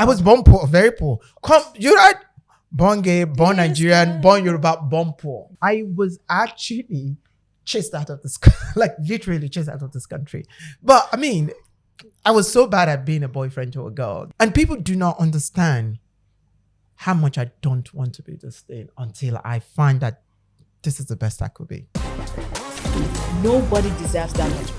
I was born poor, very poor. You're right. Born gay, born Nigerian, born Yoruba, born poor. I was actually chased out of this, like literally chased out of this country. But I mean, I was so bad at being a boyfriend to a girl. And people do not understand how much I don't want to be this thing until I find that this is the best I could be. Nobody deserves that much.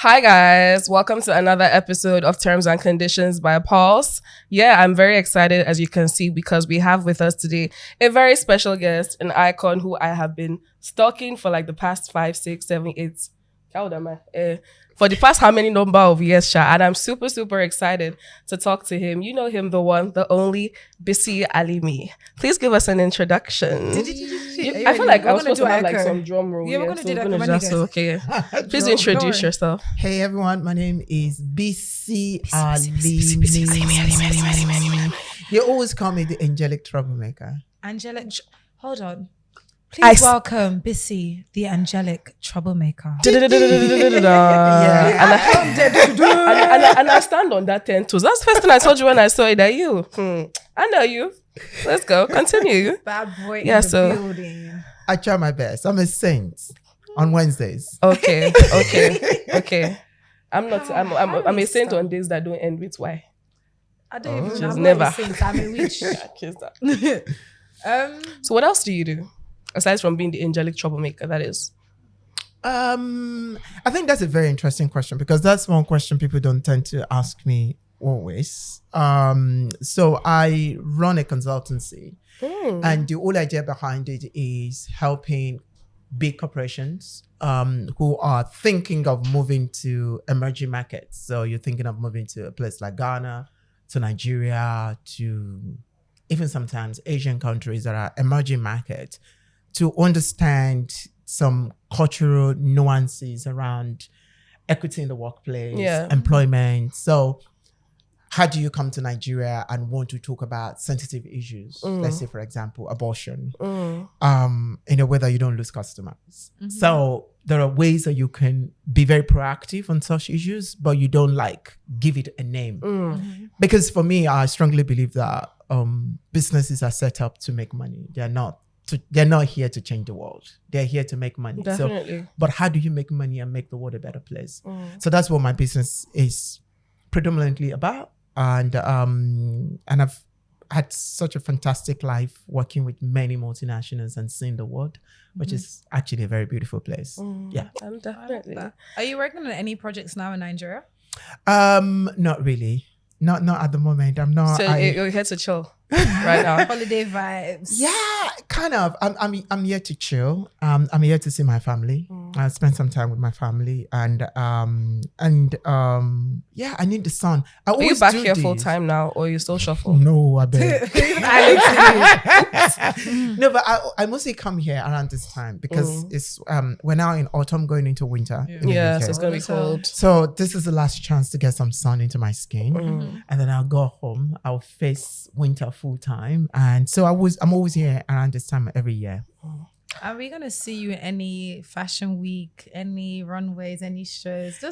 Hi guys, welcome to another episode of Terms and Conditions by Pulse. Yeah, I'm very excited, as you can see, because we have with us today a very special guest, an icon who I have been stalking for like the past 5, 6, 7, 8. How old am I? For the past how many number of years, Sha? And I'm super excited to talk to him. You know him, the one, the only, Bisi Alimi. Please give us an introduction. I feel like I was supposed to have like some drum roll. Yeah, we're gonna do that. Okay. Please introduce yourself. Hey everyone, my name is Bisi Alimi. You always call me the Angelic Troublemaker. Hold on. Please welcome Bisi, the Angelic Troublemaker. And I stand on that 10 toes. That's the first thing I told you when I saw it. That you. I know you. Let's go. Continue. Bad boy in the building. I try my best. I'm a saint on Wednesdays. Okay. I'm not. I'm a saint on days that don't end with Y. I don't even know. Never. I'm a witch. So what else do you do? Aside from being the Angelic Troublemaker, that is. I think that's a very interesting question because that's one question people don't tend to ask me always. So I run a consultancy and the whole idea behind it is helping big corporations who are thinking of moving to emerging markets. So you're thinking of moving to a place like Ghana, to Nigeria, to even sometimes Asian countries that are emerging markets, to understand some cultural nuances around equity in the workplace, employment. So how do you come to Nigeria and want to talk about sensitive issues? Let's say, for example, abortion, in a way that you don't lose customers. So there are ways that you can be very proactive on such issues, but you don't like give it a name. Because for me, I strongly believe that businesses are set up to make money. They're not here to change the world. They're here to make money. Definitely. So, but how do you make money and make the world a better place? So that's what my business is predominantly about. And I've had such a fantastic life working with many multinationals and seeing the world, which is actually a very beautiful place. Yeah. Definitely. Are you working on any projects now in Nigeria? Not really. Not at the moment. I'm not. So you're here to chill right now. Holiday vibes. Yeah, kind of. I'm here to chill. I'm here to see my family. I spend some time with my family, and yeah, I need the sun. Are you back here full time now, or you still shuffle? No, I bet. No, but I mostly come here around this time because it's we're now in autumn going into winter. Yeah, so it's gonna be cold. So this is the last chance to get some sun into my skin, and then I'll go home. I'll face winter full time, and so I'm always here around this time every year. Are we gonna see you in any fashion week, any runways, any shows?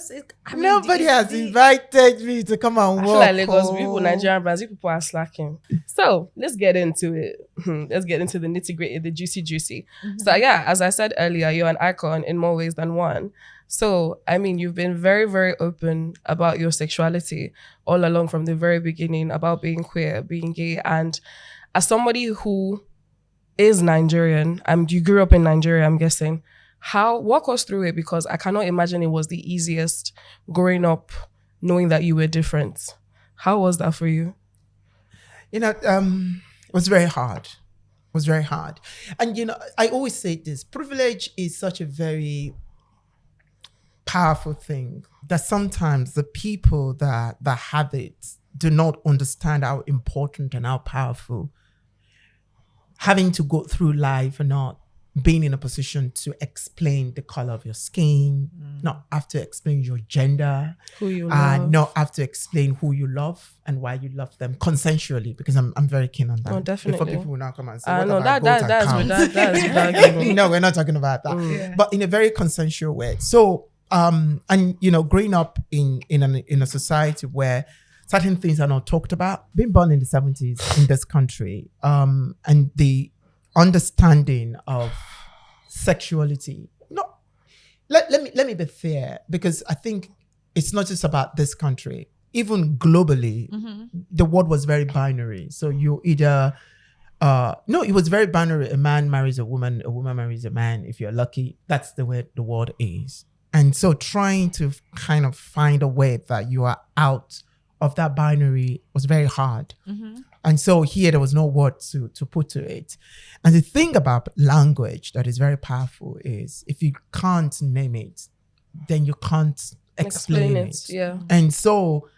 Nobody has invited me to come and work. I feel like Lagos people, Nigerian brands, people are slacking. So let's get into it. Let's get into the nitty-gritty, the juicy. So yeah, as I said earlier, you're an icon in more ways than one. So, I mean, you've been very, very open about your sexuality all along from the very beginning, about being queer, being gay. And as somebody who is Nigerian, you grew up in Nigeria, I'm guessing. Walk us through it, because I cannot imagine it was the easiest growing up knowing that you were different. How was that for you? It was very hard. And, I always say this, privilege is such a very powerful thing that sometimes the people that have it do not understand how important and how powerful having to go through life and not being in a position to explain the color of your skin, not have to explain your gender, who you love, and not have to explain who you love and why you love them consensually, because I'm very keen on that. Oh, definitely. Before people will now come and say, no, that's no, we're not talking about that. But in a very consensual way. So And growing up in a society where certain things are not talked about, being born in the 70s in this country, and the understanding of sexuality. No, let me be fair, because I think it's not just about this country. Even globally, the world was very binary. So you either no, it was very binary. A man marries a woman marries a man. If you're lucky, that's the way the world is. And so trying to kind of find a way that you are out of that binary was very hard. And so here there was no word to put to it. And the thing about language that is very powerful is if you can't name it, then you can't explain it. Yeah. And so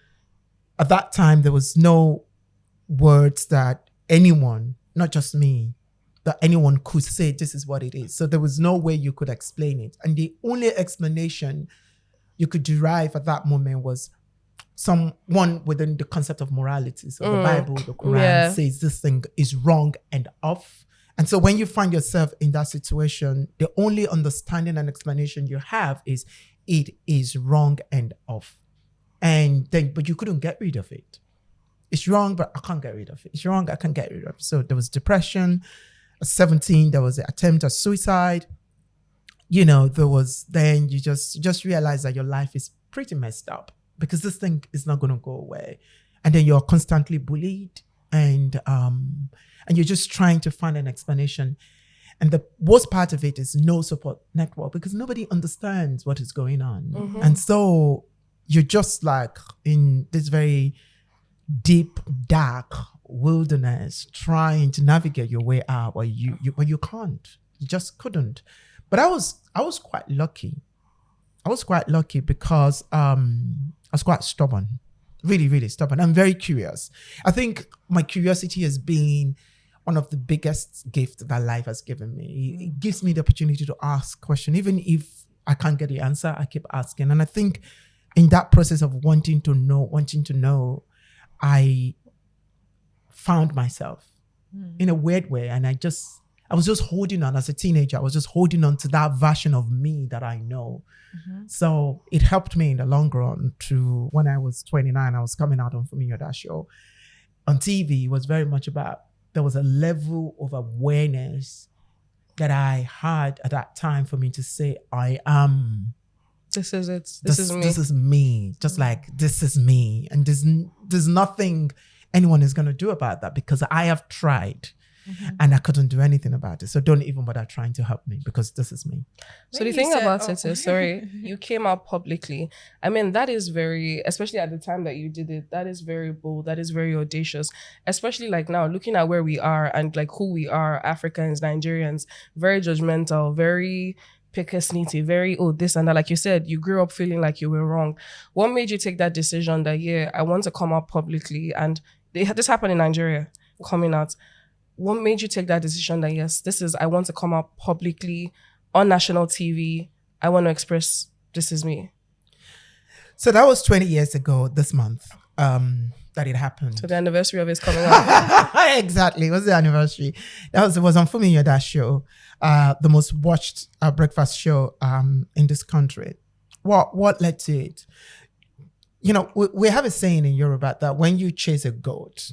at that time, there was no words that anyone, not just me, that anyone could say this is what it is. So there was no way you could explain it. And the only explanation you could derive at that moment was someone within the concept of morality. So the Bible, the Quran says this thing is wrong and off. And so when you find yourself in that situation, the only understanding and explanation you have is it is wrong and off. But you couldn't get rid of it. It's wrong, but I can't get rid of it. It's wrong, I can't get rid of it. So there was depression. At 17, there was an attempt at suicide. There was, then you just realize that your life is pretty messed up because this thing is not going to go away. And then you're constantly bullied and you're just trying to find an explanation. And the worst part of it is no support network because nobody understands what is going on. And so you're just like in this very deep, dark wilderness trying to navigate your way out, but you can't. You just couldn't. But I was quite lucky. I was quite lucky because I was quite stubborn, really, really stubborn. I'm very curious. I think my curiosity has been one of the biggest gifts that life has given me. It gives me the opportunity to ask questions, even if I can't get the answer. I keep asking, and I think in that process of wanting to know, I found myself in a weird way. And I was just holding on as a teenager. I was just holding on to that version of me that I know. So it helped me in the long run to when I was 29, I was coming out on Familiar That Show. On TV, it was very much about, there was a level of awareness that I had at that time for me to say, I am. This is it. This is me. This is me. Just like, this is me. And there's nothing anyone is going to do about that because I have tried and I couldn't do anything about it. So don't even bother trying to help me because this is me. So the thing about it is, you came out publicly. I mean, that is very, especially at the time that you did it, that is very bold. That is very audacious. Especially like now, looking at where we are and like who we are, Africans, Nigerians, very judgmental, very picker-snitty, very, this and that. Like you said, you grew up feeling like you were wrong. What made you take that decision that, I want to come out publicly? And this happened in Nigeria, coming out. What made you take that decision that, yes, I want to come out publicly on national TV. I want to express this is me. So that was 20 years ago this month that it happened. So the anniversary of his coming out. Exactly. It was the anniversary. It was on Familiar That Show, the most watched breakfast show in this country. What led to it? We have a saying in Yoruba that when you chase a goat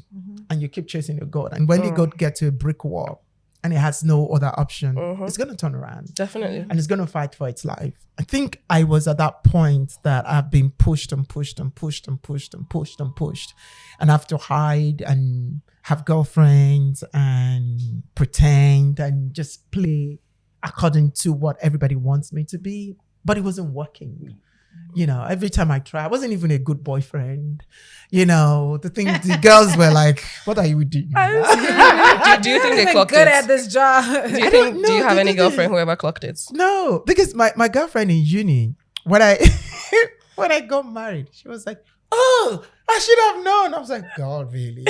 and you keep chasing the goat, and when the goat gets to a brick wall and it has no other option, it's going to turn around. Definitely. And it's going to fight for its life. I think I was at that point that I've been pushed and pushed and pushed and pushed and pushed and pushed. And I have to hide and have girlfriends and pretend and just play according to what everybody wants me to be. But it wasn't working. Every time I tried, I wasn't even a good boyfriend. The girls were like, what are you doing? Do you think they clocked good it? at this job? Do you have any girlfriend who ever clocked it? No, because my girlfriend in uni, when I got married, she was like, oh, I should have known. I was like, God, really?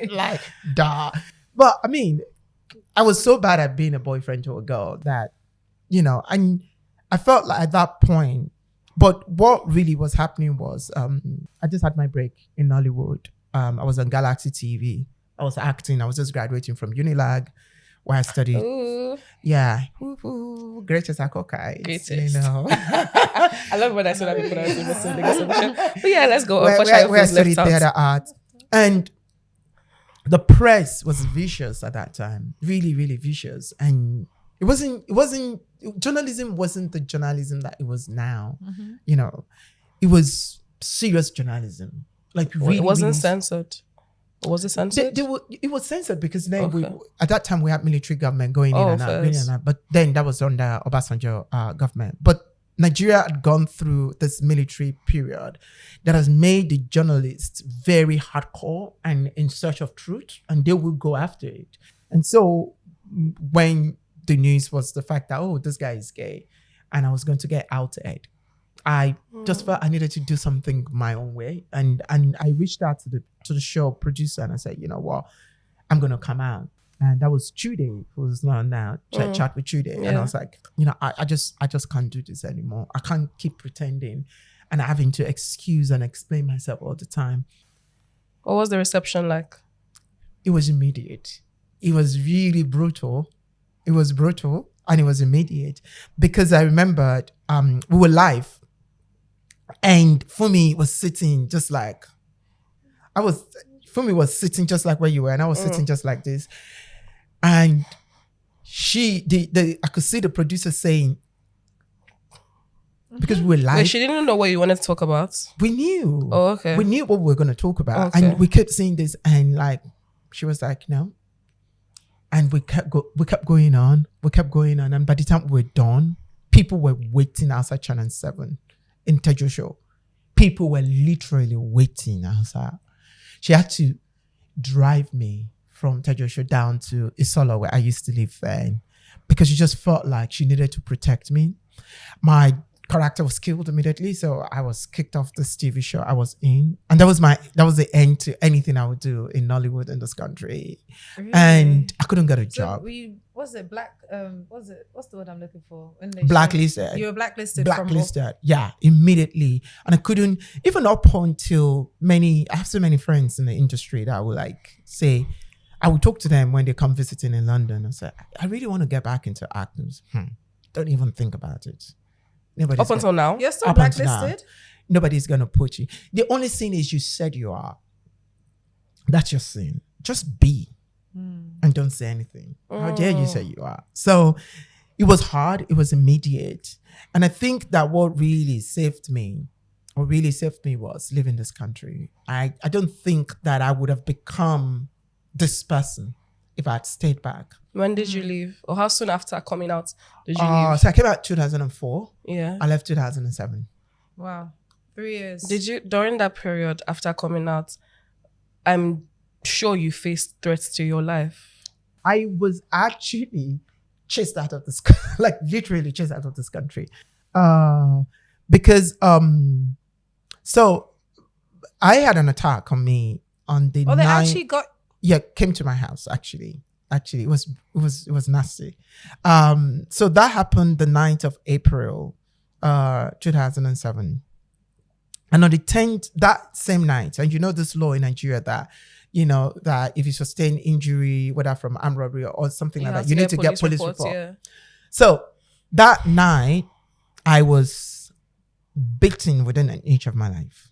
Like, duh. But I mean, I was so bad at being a boyfriend to a girl that, I felt like at that point, but what really was happening was I just had my break in Hollywood. I was on Galaxy TV. I was acting. I was just graduating from Unilag. where I studied. Ooh, Yeah. Ooh, greatest Akokai. greatest. You know. I love when I say that people are saying but yeah, let's go on. where I Feels studied left out. theater art. And the press was vicious at that time. Really, really vicious. And it wasn't journalism wasn't the journalism that it was now. You know, it was serious journalism. Like really, It wasn't really, censored. Was it censored? it was censored because then Okay. at that time we had military government going in and out, first. going in and out. But then that was under Obasanjo government. But Nigeria had gone through this military period that has made the journalists very hardcore and in search of truth, and they will go after it. And so when the news was the fact that, oh, this guy is gay, and I was going to get outed, I just felt I needed to do something my own way. And I reached out to the show producer and I said, you know what, I'm going to come out. And that was Chude, who's not now, chat with Chude. Yeah. And I was like, you know, I just can't do this anymore. I can't keep pretending and having to excuse and explain myself all the time. What was the reception like? It was immediate. It was really brutal. It was brutal and it was immediate because I remembered we were live and Fumi was sitting just like Fumi was sitting just like where you were and I was sitting just like this. And I could see the producer saying, because we were live. Wait, she didn't know what you wanted to talk about? We knew. Oh, okay. We knew what we were going to talk about. Okay. And we kept saying this and like, she was like, no. And we kept going on. We kept going on. And by the time we were done, people were waiting outside Channel 7 in Tejo Show. People were literally waiting outside. She had to drive me from Tejo Show down to Isola, where I used to live then, because she just felt like she needed to protect me. My character was killed immediately, so I was kicked off this TV show I was in, and that was the end to anything I would do in Nollywood in this country. Really? And I couldn't get a So job. what's the word I'm looking for? When they Blacklisted. You were blacklisted. Blacklisted. Yeah, immediately. And I couldn't, even up until I have so many friends in the industry that I would like say, I would talk to them when they come visiting in London and say, I really want to get back into acting. Don't even think about it. Up until now? You're still Up until now. blacklisted? Nobody's going to put you. The only thing is you said you are. That's your sin. Just be and don't say anything. How dare you say you are? So it was hard. It was immediate. And I think that what really saved me was living this country. I don't think that I would have become this person if I had stayed back. When did you leave? Or how soon after coming out did you leave? So I came out 2004. Yeah. I left 2007. Wow. 3 years. Did you, during that period after coming out, I'm sure you faced threats to your life. I was actually chased out of this, like literally chased out of this country. Because, so I had an attack on me on the they actually got... Yeah, came to my house, actually. Actually, it was nasty. So that happened the 9th of April, 2007. And on the 10th, that same night, and you know this law in Nigeria that, you know, that if you sustain injury, whether from armed robbery or something like that, you need to get police report. Yeah. So that night, I was beaten within an inch of my life.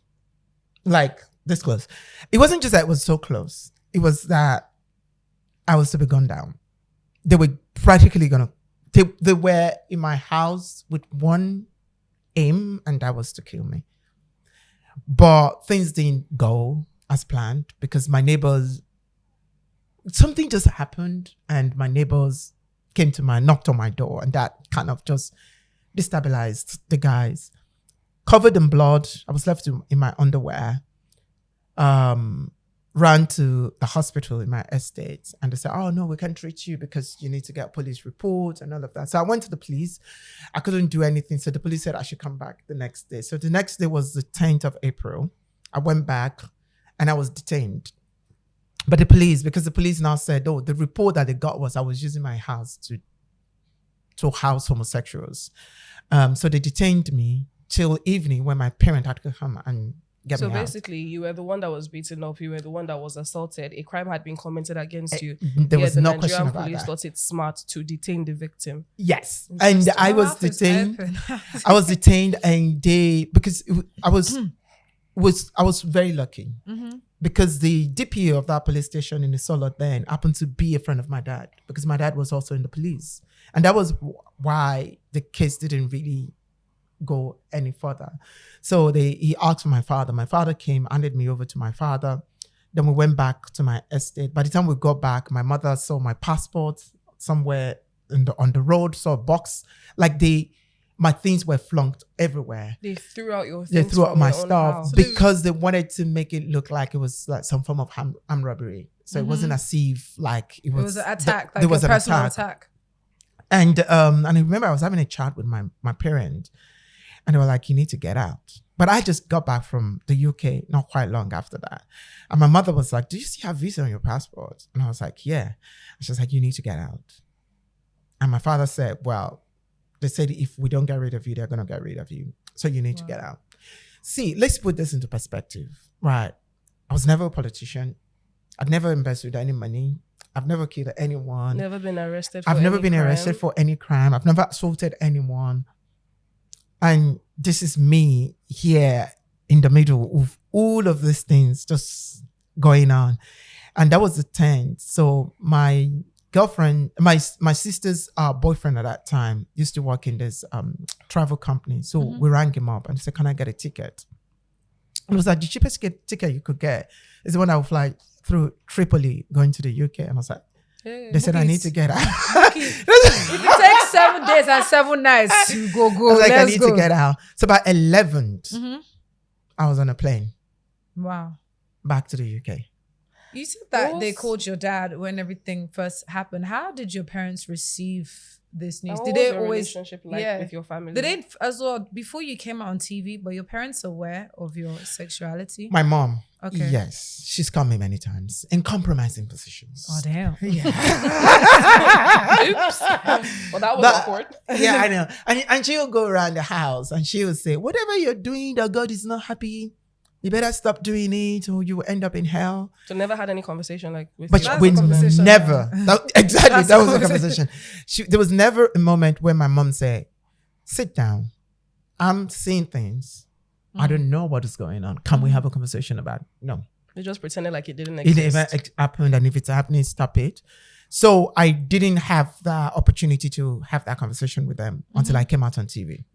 Like this close. It wasn't just that it was so close. It was that I was to be gunned down. They were practically they were in my house with one aim, and that was to kill me. But things didn't go as planned because my neighbors, something just happened and my neighbors knocked on my door, and that kind of just destabilized the guys. Covered in blood, I was left in my underwear. Ran to the hospital in my estate, and they said, oh no, we can't treat you because you need to get a police report and all of that. So I went to the police. I couldn't do anything. So the police said I should come back the next day. So the next day was the 10th of April. I went back and I was detained. But because the police now said, oh, the report that they got was I was using my house to house homosexuals. So they detained me till evening when my parent had to come and get So me out. basically, you were the one that was beaten up. You were the one that was assaulted. A crime had been committed against you. There was the no Nigerian question about police that. thought it smart to detain the victim. Yes, and I How was often does detained. that happen? I was detained, and I was very lucky because the DPO of that police station in Isolo then happened to be a friend of my dad, because my dad was also in the police, and that was why the case didn't really go any further. So he asked for my father. My father came, handed me over to my father. Then we went back to my estate. By the time we got back, my mother saw my passport somewhere on the road, saw a box. Like my things were flunked everywhere. They threw out your They things. threw out from my your own stuff house. because they wanted to make it look like it was like some form of armed robbery. So it wasn't as if like it It was was an attack, there like was a an personal attack. attack. And I remember I was having a chat with my parent, and they were like, "You need to get out." But I just got back from the UK not quite long after that. And my mother was like, "Do you still have visa on your passport?" And I was like, "Yeah." And she was like, "You need to get out." And my father said, "Well, they said if we don't get rid of you, they're going to get rid of you. So you need to get out." See, let's put this into perspective, right? I was never a politician. I've never invested any money. I've never killed anyone. Never been arrested. I've never been arrested for any crime. I've never assaulted anyone. And this is me here in the middle of all of these things just going on. And that was the 10th. So my girlfriend, my sister's boyfriend at that time used to work in this travel company. So we rang him up and said, "Can I get a ticket?" And it was like, the cheapest ticket you could get is the one that would fly through Tripoli going to the UK. And I was like, they said, "I need to get out." If it takes 7 days and 7 nights to go, I was like, "I let's need go." to get out. So by 11th, I was on a plane Wow. back to the UK. You said that they called your dad when everything first happened. How did your parents receive this news? What Did was they your always relationship like with your family? Did they as well before you came out on TV? But your parents aware of your sexuality? My mom, Okay. yes, she's called me many times in compromising positions. Oh damn. Oops. Well, that was awkward. Yeah, I know. And she'll go around the house and she will say, "Whatever you're doing that God is not happy, you better stop doing it or you will end up in hell." So never had any conversation like with But your That's we a conversation. never. Exactly, That's that a was a conversation. There was never a moment where my mom said, "Sit down. I'm seeing things. I don't know what is going on. Can we have a conversation about it?" No. They just pretended like it didn't It exist. never happened, and if it's happening, stop it. So I didn't have the opportunity to have that conversation with them until I came out on TV.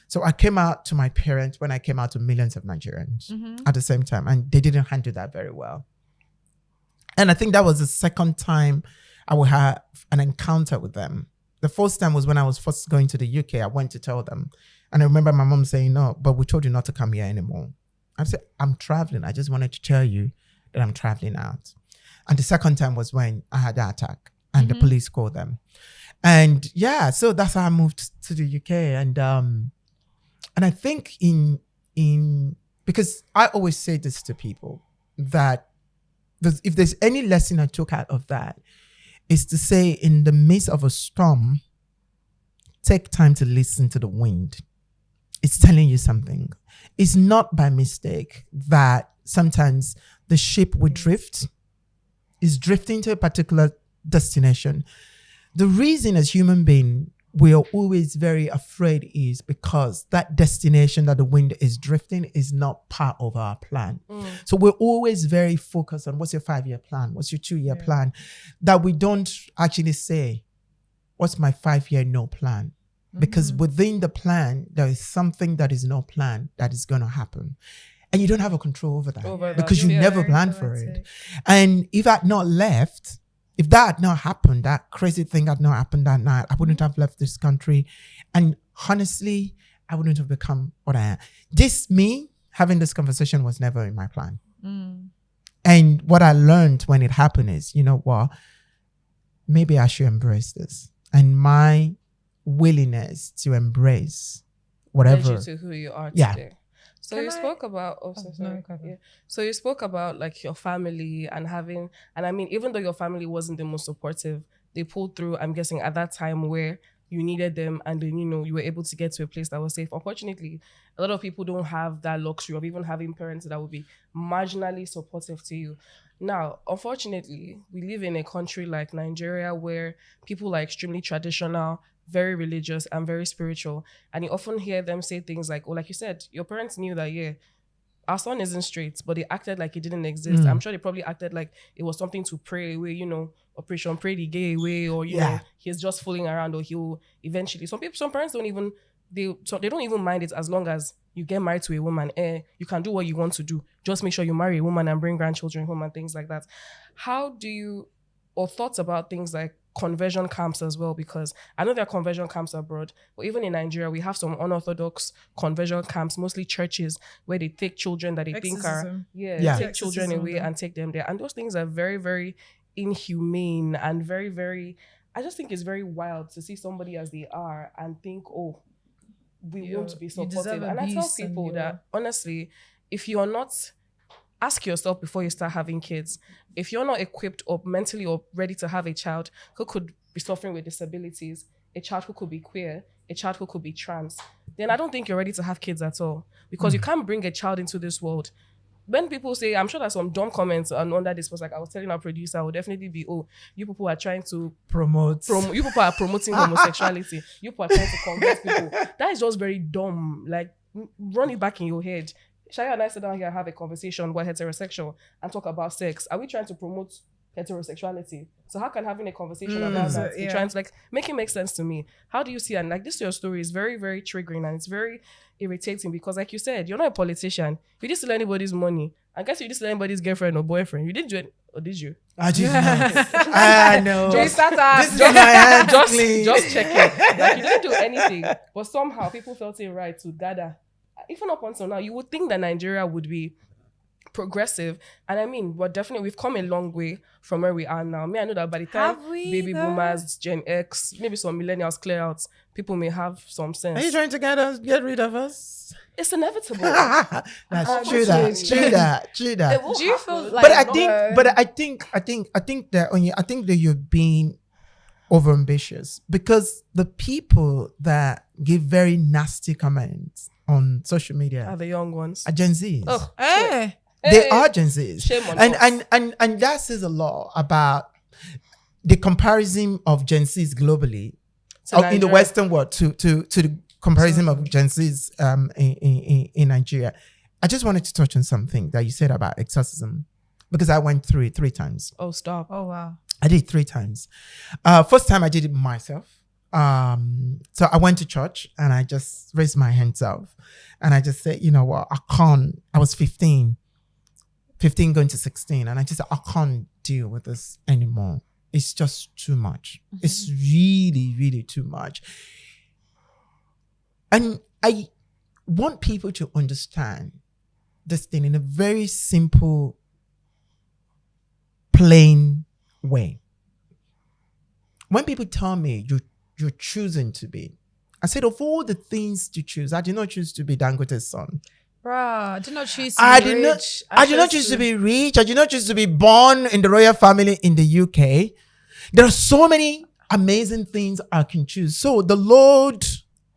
So I came out to my parents when I came out to millions of Nigerians at the same time, and they didn't handle that very well. And I think that was the second time I would have an encounter with them. The first time was when I was first going to the UK. I went to tell them, and I remember my mom saying, "No, but we told you not to come here anymore." I said, "I'm traveling. I just wanted to tell you that I'm traveling out." And the second time was when I had that attack and the police called them. And yeah, so that's how I moved to the UK. And I think because I always say this to people, that if there's any lesson I took out of that, is to say, in the midst of a storm, take time to listen to the wind. It's telling you something. It's not by mistake that sometimes the ship will drift, is drifting to a particular destination. The reason as human beings we are always very afraid is because that destination that the wind is drifting is not part of our plan. So we're always very focused on what's your 5-year plan, what's your 2-year plan, that we don't actually say, what's my 5-year no plan? Because within the plan, there is something that is no plan that is going to happen. And you don't have a control over that because you never planned for it. And if I had not left, if that had not happened, that crazy thing had not happened that night, I wouldn't have left this country. And honestly, I wouldn't have become what I am. Me having this conversation was never in my plan. And what I learned when it happened is, you know what, maybe I should embrace this. And my willingness to embrace whatever. Led you to who you are today. So you spoke about So you spoke about like your family and having, and I mean, even though your family wasn't the most supportive, they pulled through, I'm guessing at that time where you needed them, and then, you were able to get to a place that was safe. Unfortunately, a lot of people don't have that luxury of even having parents that would be marginally supportive to you. Now, unfortunately, we live in a country like Nigeria where people are extremely traditional, very religious, and very spiritual. And you often hear them say things like, oh, like you said, your parents knew that, yeah, our son isn't straight, but they acted like it didn't exist. I'm sure they probably acted like it was something to pray away, Operation Pray the Gay away, or, he's just fooling around, or he'll eventually. Some parents don't even, they don't even mind it as long as you get married to a woman. You can do what you want to do. Just make sure you marry a woman and bring grandchildren home and things like that. How do you, or thoughts about things like conversion camps as well? Because I know there are conversion camps abroad, but even in Nigeria, we have some unorthodox conversion camps, mostly churches, where they take children that they think are, take children away and take them there. And those things are very, very inhumane and very, very, I just think it's very wild to see somebody as they are and think, oh, we want to be supportive. And I tell people that, honestly, if you're not, ask yourself before you start having kids, if you're not equipped or mentally or ready to have a child who could be suffering with disabilities, a child who could be queer, a child who could be trans, then I don't think you're ready to have kids at all. Because you can't bring a child into this world. When people say, I'm sure there's some dumb comments under this post, like I was telling our producer, I would definitely be, oh, you people are trying to you people are promoting homosexuality. You people are trying to convert people. That is just very dumb. Like, run it back in your head. Shaya and I sit down here and have a conversation, we're heterosexual, and talk about sex. Are we trying to promote heterosexuality? So how can having a conversation about that be trying to make it make sense to me? How do you see? And your story is very, very triggering, and it's very irritating because, like you said, you're not a politician. You didn't steal anybody's money. I guess you didn't steal anybody's girlfriend or boyfriend. You didn't do it, or did you? I did not. I know. Just checking. Like, you didn't do anything, but somehow people felt it right to gather. Even up until now, you would think that Nigeria would be progressive, and I mean, we've come a long way from where we are now. I know that by the time baby boomers, Gen X, maybe some millennials clear out, people may have some sense. Are you trying to get rid of us? It's inevitable. That's true. That. Do you feel like? But I think that you're being overambitious, because the people that give very nasty comments on social media are the young ones, are Gen Zs. Oh, they are Gen Zs. Shame on us. And that says a lot about the comparison of Gen Zs globally in the Western world to the comparison of Gen Zs in Nigeria. I just wanted to touch on something that you said about exorcism, because I went through it 3 times. Oh, stop. Oh, wow. I did it 3 times. First time I did it myself. So I went to church and I just raised my hands up and I just said, you know what, I was 15 going to 16. And I just said, I can't deal with this anymore. It's just too much. Mm-hmm. It's really, really too much. And I want people to understand this thing in a very simple, plain way. When people tell me you're choosing to be, I said, of all the things to choose, I did not choose to be Dangote's son. Bruh, I did not choose to be rich. I did not choose to be rich. I did not choose to be born in the royal family in the UK. There are so many amazing things I can choose. So the Lord,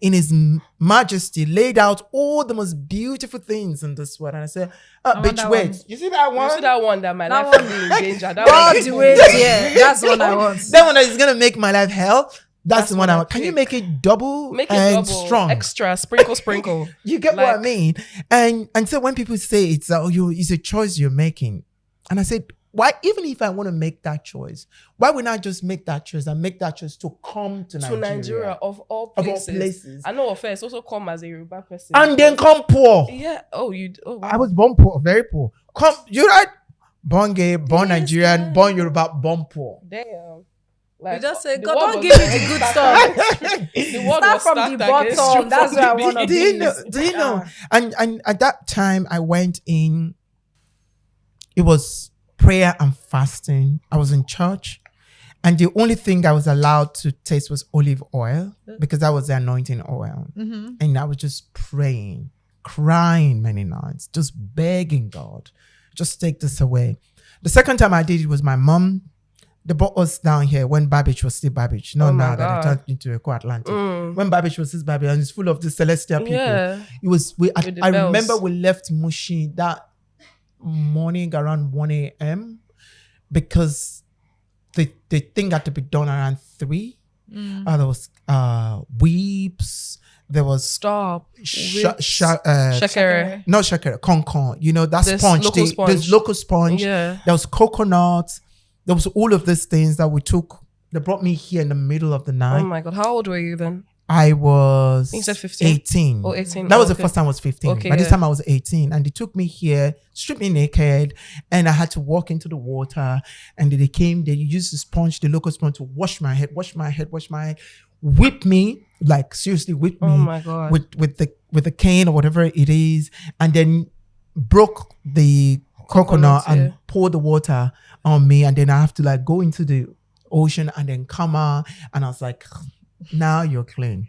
in his majesty, laid out all the most beautiful things in this world. And I said, bitch, wait. You see that one? You see that one that my life will be in danger? That's the one I want. That one that is going to make my life hell. That's the one I want. Can you make it double? Make it double, strong, extra, sprinkle. You get what I mean? And so when people say it's a choice you're making, and I said, why? Even if I want to make that choice, why would I just make that choice and make that choice to come to Nigeria? To Nigeria of all places. I know first also come as a Yoruba person and then come poor. Yeah. Oh, wow. I was born poor, very poor. Come, you're right. Born gay, born Nigerian, born Yoruba, born poor. Damn. Like, you just say, God don't give you the good stuff. Start from the bottom. That's where I want to be. Do you know? And at that time, I went in. It was prayer and fasting. I was in church, and the only thing I was allowed to taste was olive oil, because that was the anointing oil. Mm-hmm. And I was just praying, crying many nights, just begging God, just take this away. The second time I did it was my mom They brought us down here when Babbage was still Babbage. Not now that God. it turned into Eco Atlantic. When Babbage was still Babbage and it's full of the celestial people. Yeah. It was. I bells. remember we left Mushi that morning around 1 a.m. because the thing had to be done around 3. There was weeps. There was shakere. Not shakere, concon. You know, that There's sponge. local sponge. There's local sponge. Yeah. There was coconut. There was all of these things that we took. They brought me here in the middle of the night. Oh my God. How old were you then? I was You said 15? 18. Oh, 18. That was the okay. first time I was 15. Okay, By this yeah. time I was 18. And they took me here, stripped me naked, and I had to walk into the water. And they used the sponge, the local sponge, to wash my head, whip me, like seriously whip me. Oh my God. with the cane or whatever it is, and then broke the coconut and yeah. pour the water on me, and then I have to like go into the ocean and then come out, and I was like, now you're clean.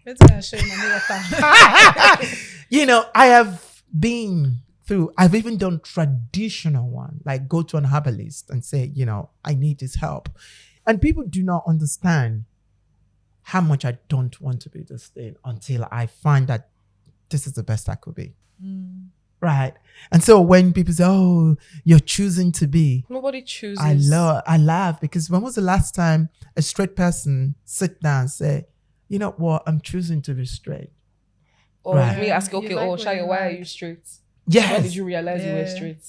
You know, I have been through, I've even done traditional one, like go to an herbalist and say, you know, I need this help. And people do not understand how much I don't want to be this thing until I find that this is the best I could be. Right. And so when people say, oh, you're choosing to be. Nobody chooses. I laugh because when was the last time a straight person sit down and say, you know what, I'm choosing to be straight. Or Right. me ask, okay, like Shayo, why are like. you straight? Yes. When did you realize you were Yeah. straight?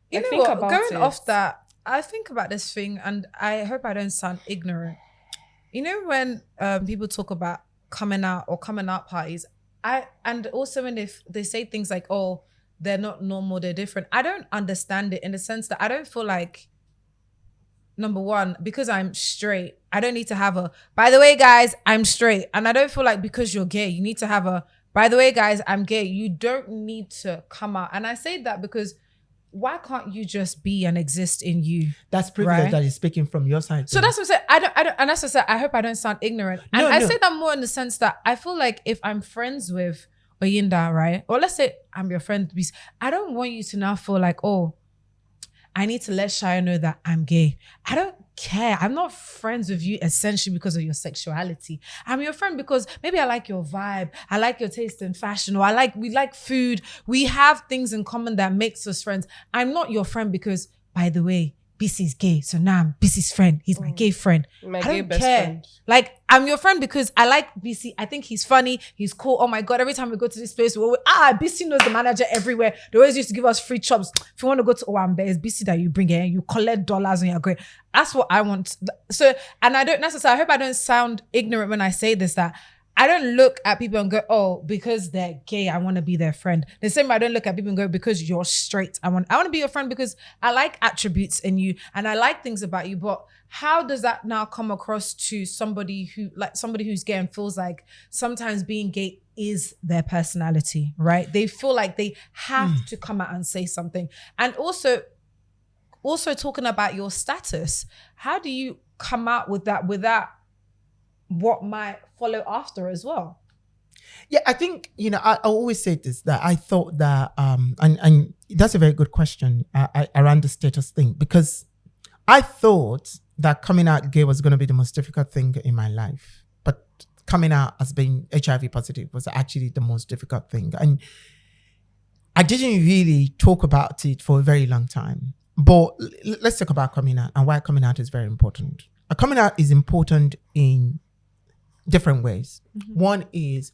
You know think what? about Going it. off that, I think about this thing, and I hope I don't sound ignorant. You know when people talk about coming out parties, and also when they say things like, oh, they're not normal, they're different. I don't understand it in the sense that I don't feel like, number one, because I'm straight, I don't need to have a, by the way, guys, I'm straight. And I don't feel like because you're gay, you need to have a, by the way, guys, I'm gay. You don't need to come out. And I say that because why can't you just be and exist in you? That's privilege Right. that is speaking from your side. So that's what I'm saying. I don't, and that's what I said. I hope I don't sound ignorant. And No, I no. say that more in the sense that I feel like if I'm friends with Oyinda, right? Or let's say I'm your friend, I don't want you to now feel like, oh, I need to let Shia know that I'm gay. I don't care. I'm not friends with you essentially because of your sexuality. I'm your friend because maybe I like your vibe. I like your taste in fashion, or we like food. We have things in common that makes us friends. I'm not your friend because, by the way, Bisi's gay. So now I'm Bisi's friend. He's my gay friend. My I gay don't best care. friend. Like, I'm your friend because I like Bisi. I think he's funny. He's cool. Oh my God. Every time we go to this place, Bisi knows the manager everywhere. They always used to give us free chops. If you want to go to Owambe, it's Bisi that you bring in. You collect dollars and you're great. That's what I want. So, and I don't necessarily, I hope I don't sound ignorant when I say this, that I don't look at people and go, oh, because they're gay, I want to be their friend. The same way I don't look at people and go, because you're straight, I want to be your friend because I like attributes in you and I like things about you. But how does that now come across to somebody who's gay and feels like sometimes being gay is their personality, right? They feel like they have to come out and say something. And also talking about your status, how do you come out with that without what might follow after as well? Yeah, I think, you know, I always say this, that I thought that, and that's a very good question around the status thing, because I thought that coming out gay was going to be the most difficult thing in my life. But coming out as being HIV positive was actually the most difficult thing. And I didn't really talk about it for a very long time. But let's talk about coming out and why coming out is very important. Coming out is important in different ways. One is,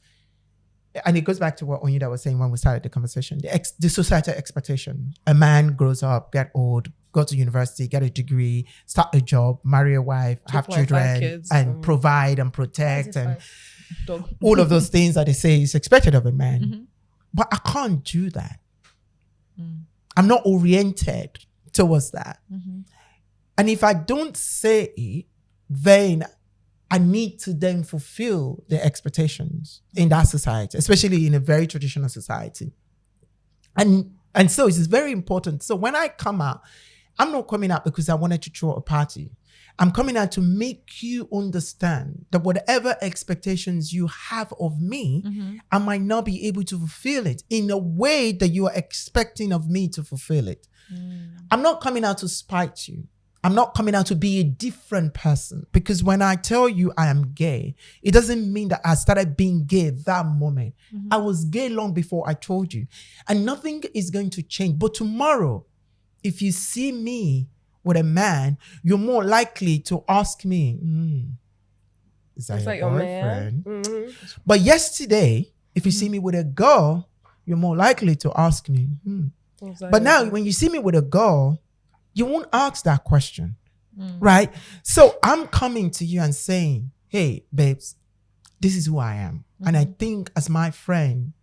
and it goes back to what Onyida was saying when we started the conversation, the societal expectation. A man grows up, get old, go to university, get a degree, start a job, marry a wife, have 2.5 children, kids, and provide and protect and Dog. all of those things that they say is expected of a man. But I can't do that. I'm not oriented towards that. And if I don't say it, then I need to then fulfill the expectations in that society, especially in a very traditional society. And so it's very important. So when I come out, I'm not coming out because I wanted to throw a party. I'm coming out to make you understand that whatever expectations you have of me, I might not be able to fulfill it in a way that you are expecting of me to fulfill it. I'm not coming out to spite you. I'm not coming out to be a different person, because when I tell you I am gay, it doesn't mean that I started being gay that moment. I was gay long before I told you, and nothing is going to change. But tomorrow, if you see me with a man, you're more likely to ask me, is that your boyfriend? But yesterday, if you see me with a girl, you're more likely to ask me, But now when you see me with a girl, you won't ask that question, right? So I'm coming to you and saying, hey, babes, this is who I am. And I think as my friend,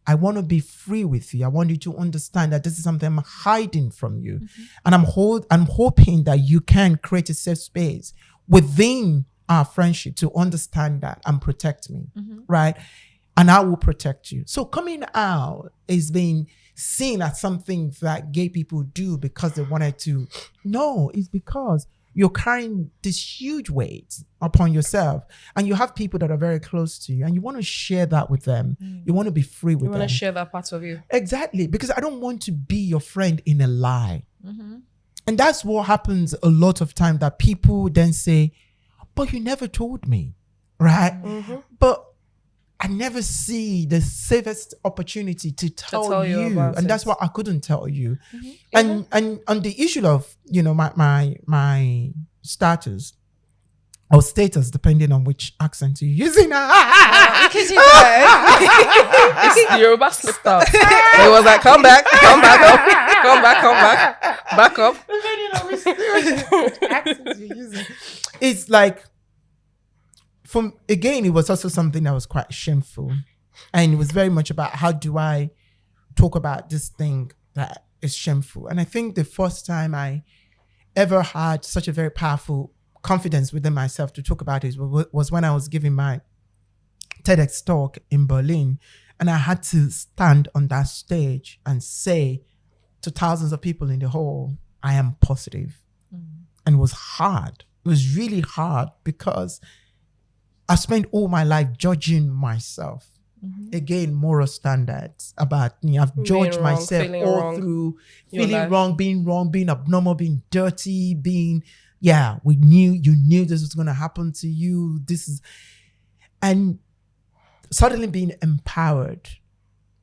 I want to be free with you. I want you to understand that this is something I'm hiding from you. And I'm hoping that you can create a safe space within our friendship to understand that and protect me, right? And I will protect you. So coming out is being seen as something that gay people do because they wanted to. No, it's because you're carrying this huge weight upon yourself, and you have people that are very close to you, and you want to share that with them. You want to be free with them. You want to share that part of you. Exactly, because I don't want to be your friend in a lie. And that's what happens a lot of time, that people then say, but you never told me, right? But I never see the safest opportunity to tell you, and that's why I couldn't tell you. And on the issue of, you know, my status or status, depending on which accent you're using. Because you It's Yoruba slipped out. It was like, come back up, back up. Depending on which accent you're using. It's like, again, it was also something that was quite shameful. And it was very much about, how do I talk about this thing that is shameful? And I think the first time I ever had such a very powerful confidence within myself to talk about it was when I was giving my TEDx talk in Berlin. And I had to stand on that stage and say to thousands of people in the hall, I am positive. And it was hard. It was really hard, because I spent all my life judging myself. Again, moral standards about me. I've judged myself all through, feeling wrong, being abnormal, being dirty, you knew this was going to happen to you. And suddenly being empowered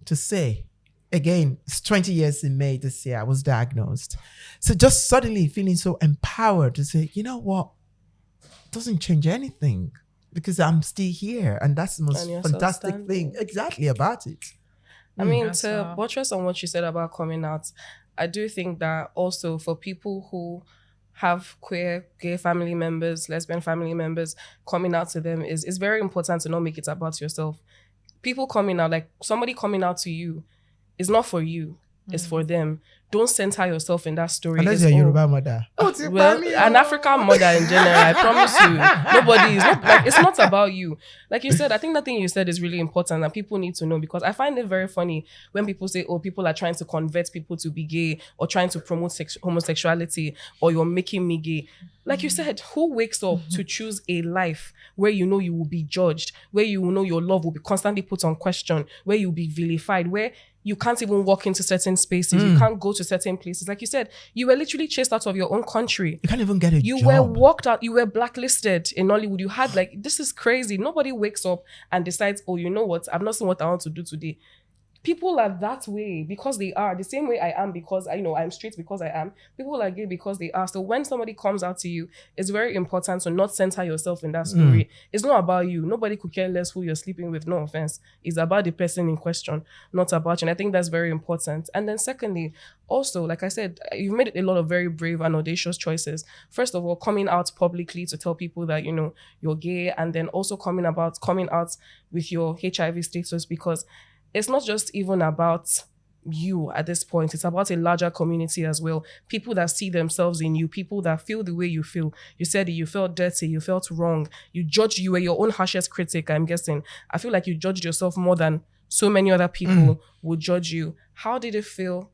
to say, again, it's 20 years in May this year, I was diagnosed. So just suddenly feeling so empowered to say, you know what? It doesn't change anything, because I'm still here. And that's the most fantastic thing exactly about it. I mean, to buttress on what you said about coming out, I do think that also for people who have queer, gay family members, lesbian family members, coming out to them is very important to not make it about yourself. People coming out, like somebody coming out to you, is not for you. It's for them. Don't center yourself in that story. Unless you're a Yoruba mother. Well, an African mother in general, I promise you, nobody is not, like, it's not about you. Like you said, I think that thing you said is really important and people need to know, because I find it very funny when people say, oh, people are trying to convert people to be gay or trying to promote homosexuality, or you're making me gay. Like you said, who wakes up to choose a life where you know you will be judged, where you know your love will be constantly put on question, where you'll be vilified, where you can't even walk into certain spaces, you can't go to certain places. Like you said, you were literally chased out of your own country. You can't even get a job. You were walked out, you were blacklisted in Nollywood. You had, like, this is crazy. Nobody wakes up and decides, oh, you know what, I've not seen what I want to do today. People are that way because they are. The same way I am because I'm straight because I am. People are gay because they are. So when somebody comes out to you, it's very important to not center yourself in that story. It's not about you. Nobody could care less who you're sleeping with, no offense. It's about the person in question, not about you. And I think that's very important. And then secondly, also, like I said, you've made a lot of very brave and audacious choices. First of all, coming out publicly to tell people that, you know, you're gay, and then also coming out with your HIV status, because it's not just even about you at this point. It's about a larger community as well. People that see themselves in you, people that feel the way you feel. You said you felt dirty, you felt wrong. You were your own harshest critic, I'm guessing. I feel like you judged yourself more than so many other people would judge you. How did it feel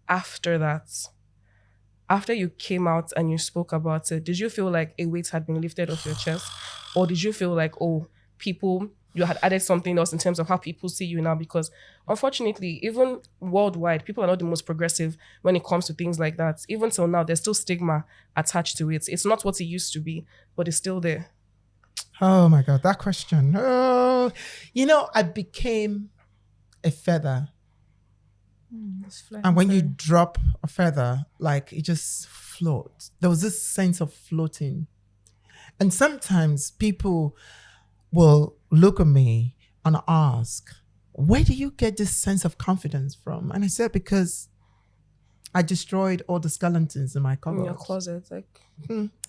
after that? After you came out and you spoke about it, did you feel like a weight had been lifted off your chest? Or did you feel like, oh, people you had added something else in terms of how people see you now, because unfortunately, even worldwide, people are not the most progressive when it comes to things like that. Even till now, there's still stigma attached to it. It's not what it used to be, but it's still there. Oh my God, that question. Oh, I became a feather. And when you drop a feather, like it just floats. There was this sense of floating. And sometimes people will look at me and ask, where do you get this sense of confidence from? And I said, because I destroyed all the skeletons in my cupboard. In your closet. Like,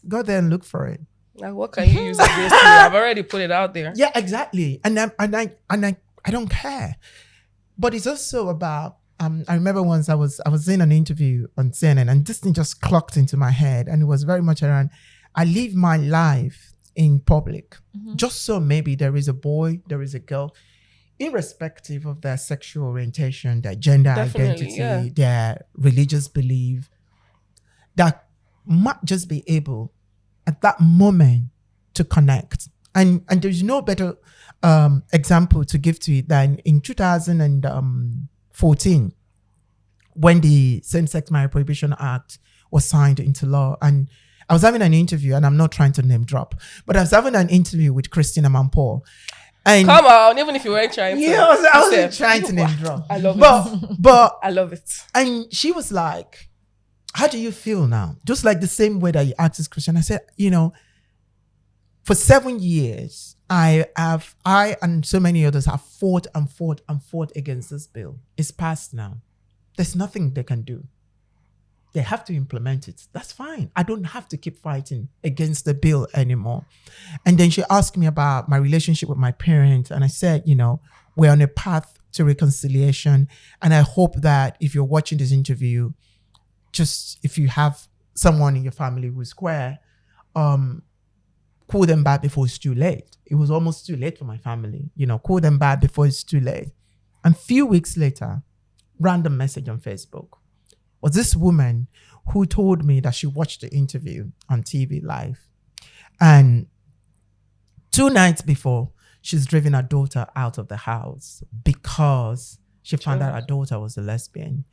go there and look for it. Like, what can you use against you? I've already put it out there. Yeah, exactly. And I don't care. But it's also about, I remember once I was in an interview on CNN, and this thing just clocked into my head, and it was very much around, I live my life in public, just so maybe there is a boy, there is a girl, irrespective of their sexual orientation, their gender identity, their religious belief, that might just be able at that moment to connect. And there's no better example to give to it than in 2014, when the Same-Sex Marriage Prohibition Act was signed into law. And I was having an interview, and I'm not trying to name drop, but I was having an interview with Christina Mampor. And come on, even if you weren't trying to. Yeah, I wasn't trying to name drop. I love it. But I love it. And she was like, how do you feel now? Just like the same way that you asked this question. I said, for 7 years, I and so many others have fought against this bill. It's passed now. There's nothing they can do. They have to implement it. That's fine. I don't have to keep fighting against the bill anymore. And then she asked me about my relationship with my parents. And I said, we're on a path to reconciliation. And I hope that if you're watching this interview, just if you have someone in your family who's queer, call them back before it's too late. It was almost too late for my family. Call them back before it's too late. And a few weeks later, random message on Facebook was this woman who told me that she watched the interview on TV live. And 2 nights before, she's driven her daughter out of the house because she found out her daughter was a lesbian.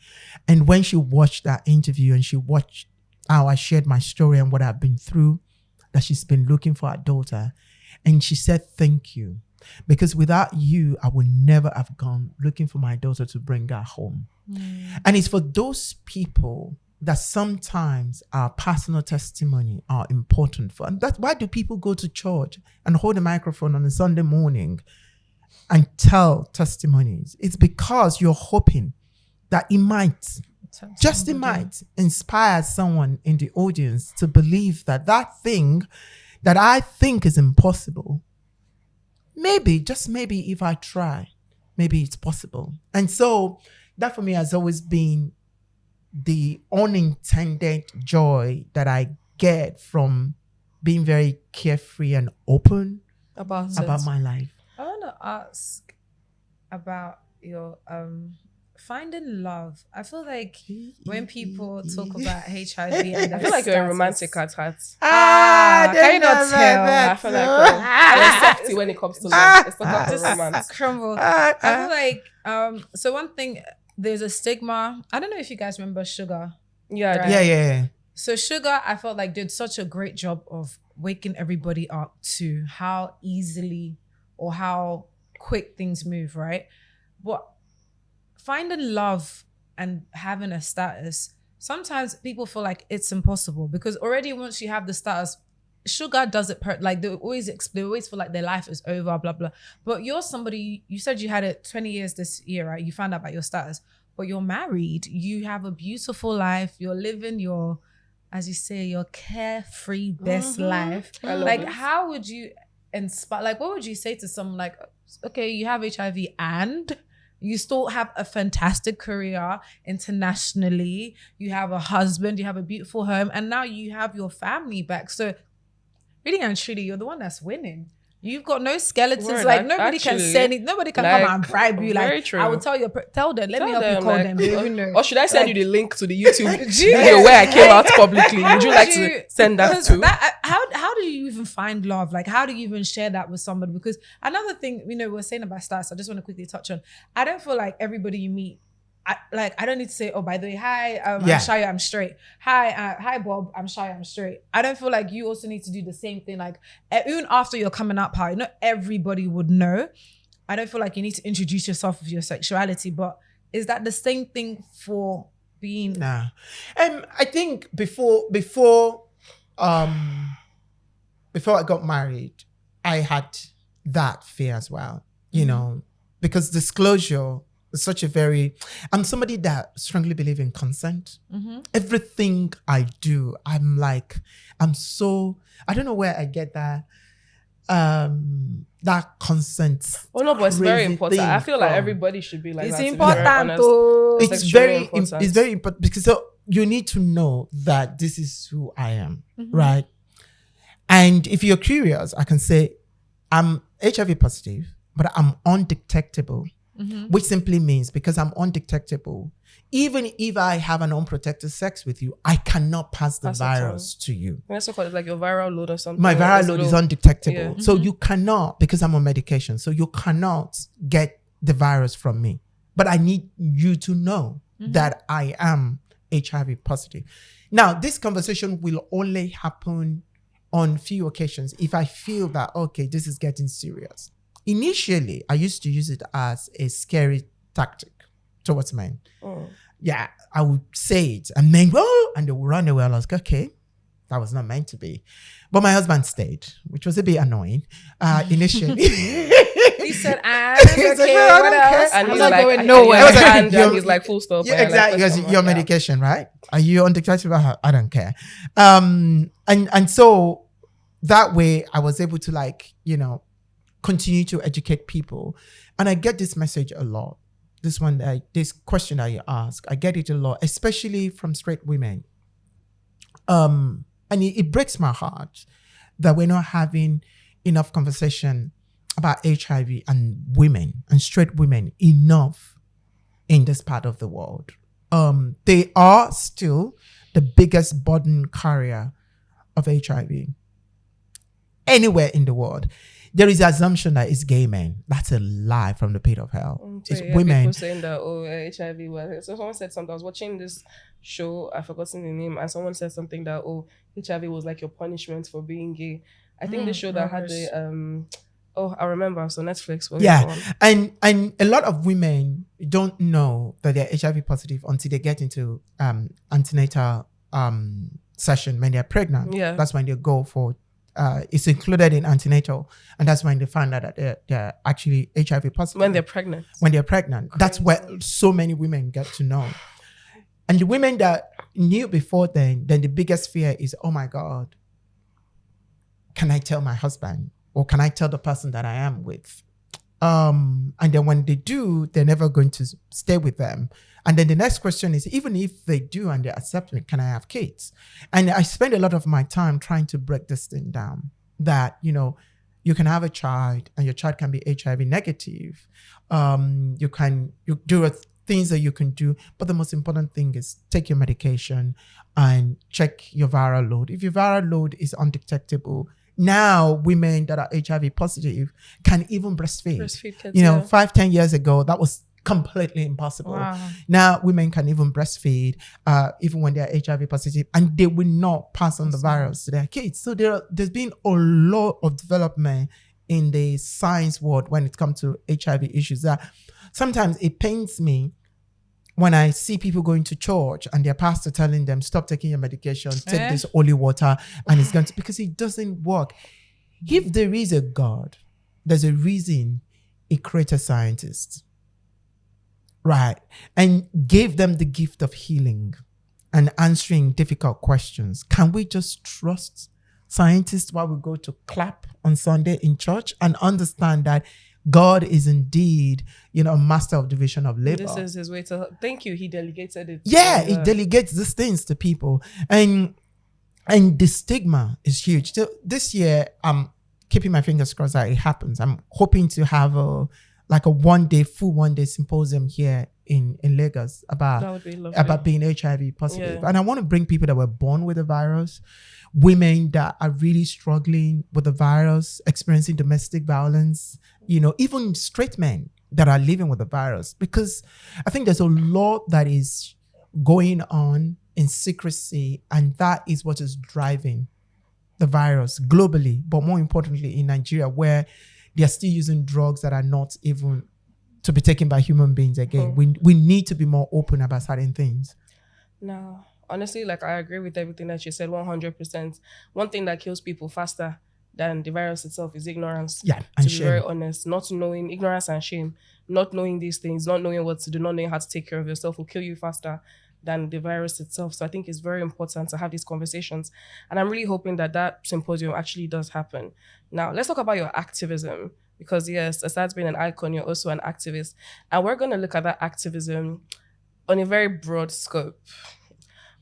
And when she watched that interview and she watched how I shared my story and what I've been through, that she's been looking for her daughter. And she said, thank you. Because without you, I would never have gone looking for my daughter to bring her home. And it's for those people that sometimes our personal testimony are important for. And that's why do people go to church and hold a microphone on a Sunday morning and tell testimonies? It's because you're hoping that it might inspire someone in the audience to believe that that thing that I think is impossible, maybe, just maybe if I try, maybe it's possible. And so that for me has always been the unintended joy that I get from being very carefree and open about my life. I want to ask about your finding love. I feel like when people talk about HIV, and I feel like you're a romantic at heart. Can you not tell? I feel like I'm softy when it comes to love. It's not about romance. Crumble. I feel like so one thing, there's a stigma. I don't know if you guys remember Sugar. Yeah, right? Yeah. So Sugar, I felt like did such a great job of waking everybody up to how easily or how quick things move, right? But finding love and having a status, sometimes people feel like it's impossible because already once you have the status, Sugar does it like they always feel like their life is over, blah blah. But you're somebody, you said you had it 20 years this year, right? You found out about your status, but you're married, you have a beautiful life, you're living your, as you say, your carefree best life. Like, how would you inspire? Like, what would you say to someone like, okay, you have HIV and you still have a fantastic career internationally, you have a husband, you have a beautiful home, and now you have your family back. So really and truly, you're the one that's winning. You've got no skeletons. Word, Like nobody can actually, say anything. Nobody can like, come and bribe you. very Like true. I will tell you. Tell them. Let me help you them, call like, them. They even know. Or should I send Like, you the link to the YouTube video where I came out publicly? Would you like to send that because too? How do you even find love? Like how do you even share that with somebody? Because another thing, we were saying about stars, I just want to quickly touch on. I don't feel like everybody you meet, I don't need to say, oh, by the way, hi, I'm shy, I'm straight. Hi, Bob, I'm shy, I'm straight. I don't feel like you also need to do the same thing. Like even after your coming out party, not everybody would know. I don't feel like you need to introduce yourself with your sexuality, but is that the same thing for being? Nah. I think before I got married, I had that fear as well, because disclosure is such a I'm somebody that strongly believe in consent. Everything I do, I don't know where I get that consent. Oh no, but it's very crazy important. thing I feel like from- everybody should be like It's that. to be important very honest. though. It's It's extremely very important because you need to know that this is who I am, right? And if you're curious, I can say I'm HIV positive, but I'm undetectable, which simply means because I'm undetectable, even if I have an unprotected sex with you, I cannot pass the Pass it virus to you. That's so called, it's like your viral load or something. My viral load is undetectable. Yeah. So you cannot, because I'm on medication, so you cannot get the virus from me. But I need you to know that I am HIV positive. Now, this conversation will only happen on few occasions if I feel that, okay, this is getting serious. Initially, I used to use it as a scary tactic towards men. Yeah, I would say it and men, and they would run away. I was like, okay, that was not meant to be. But my husband stayed, which was a bit annoying initially. He said, okay, what else? And I'm he's not like, going nowhere. I was like, and you're- he's like, full stop. Yeah, and exactly. Like, Because your medication, right? Are you undetectable? I don't care. And so that way I was able to continue to educate people. And I get this message a lot. This question that you ask, I get it a lot, especially from straight women. And it breaks my heart that we're not having enough conversation about HIV and women and straight women enough in this part of the world. They are still the biggest burden carrier of HIV anywhere in the world. There is an assumption that it's gay men. That's a lie from the pit of hell. It's women. People saying that, HIV was... So someone said something. I was watching this show, I've forgotten the name, and someone said something that, HIV was like your punishment for being gay. I think the show that had the... I remember. So Netflix. Yeah. And a lot of women don't know that they're HIV positive until they get into antenatal session when they're pregnant. Yeah. That's when they go for... it's included in antenatal, and that's when they find out that they're actually HIV positive. When they're pregnant. Crazy. That's where so many women get to know. And the women that knew before then the biggest fear is, oh my God, can I tell my husband? Or can I tell the person that I am with? And then when they do, they're never going to stay with them. And then the next question is, even if they do and they accept me, can I have kids? And I spend a lot of my time trying to break this thing down, that, you can have a child and your child can be HIV negative. You do things that you can do. But the most important thing is take your medication and check your viral load. If your viral load is undetectable, now women that are HIV positive can even breastfeed. Kids, 5-10 years ago, that was completely impossible. Wow. Now women can even breastfeed, even when they are HIV positive, and they will not pass on the virus to their kids. So there's been a lot of development in the science world when it comes to HIV issues, that sometimes it pains me when I see people going to church and their pastor telling them, stop taking your medication, take this holy water, and it's going to, because it doesn't work. If there is a God, there's a reason he created scientists, right? And gave them the gift of healing and answering difficult questions. Can we just trust scientists while we go to clap on Sunday in church and understand that God is indeed, a master of division of labor? This is his way to... Thank you. He delegated it. Yeah, he delegates these things to people. And the stigma is huge. So this year, keeping my fingers crossed that it happens. I'm hoping to have a full one day symposium here in Lagos That would be lovely. about being HIV positive. Yeah. And I want to bring people that were born with the virus, women that are really struggling with the virus, experiencing domestic violence, even straight men that are living with the virus. Because I think there's a lot that is going on in secrecy, and that is what is driving the virus globally, but more importantly in Nigeria, where they are still using drugs that are not even to be taken by human beings again. We need to be more open about certain things. No, honestly, like I agree with everything that you said 100%. One thing that kills people faster than the virus itself is ignorance. Yeah, to and be shame. very honest, not knowing, ignorance and shame, not knowing these things, not knowing what to do, not knowing how to take care of yourself will kill you faster than the virus itself. So I think it's very important to have these conversations. And I'm really hoping that that symposium actually does happen. Now, let's talk about your activism. Because yes, aside being an icon, you're also an activist. And we're going to look at that activism on a very broad scope.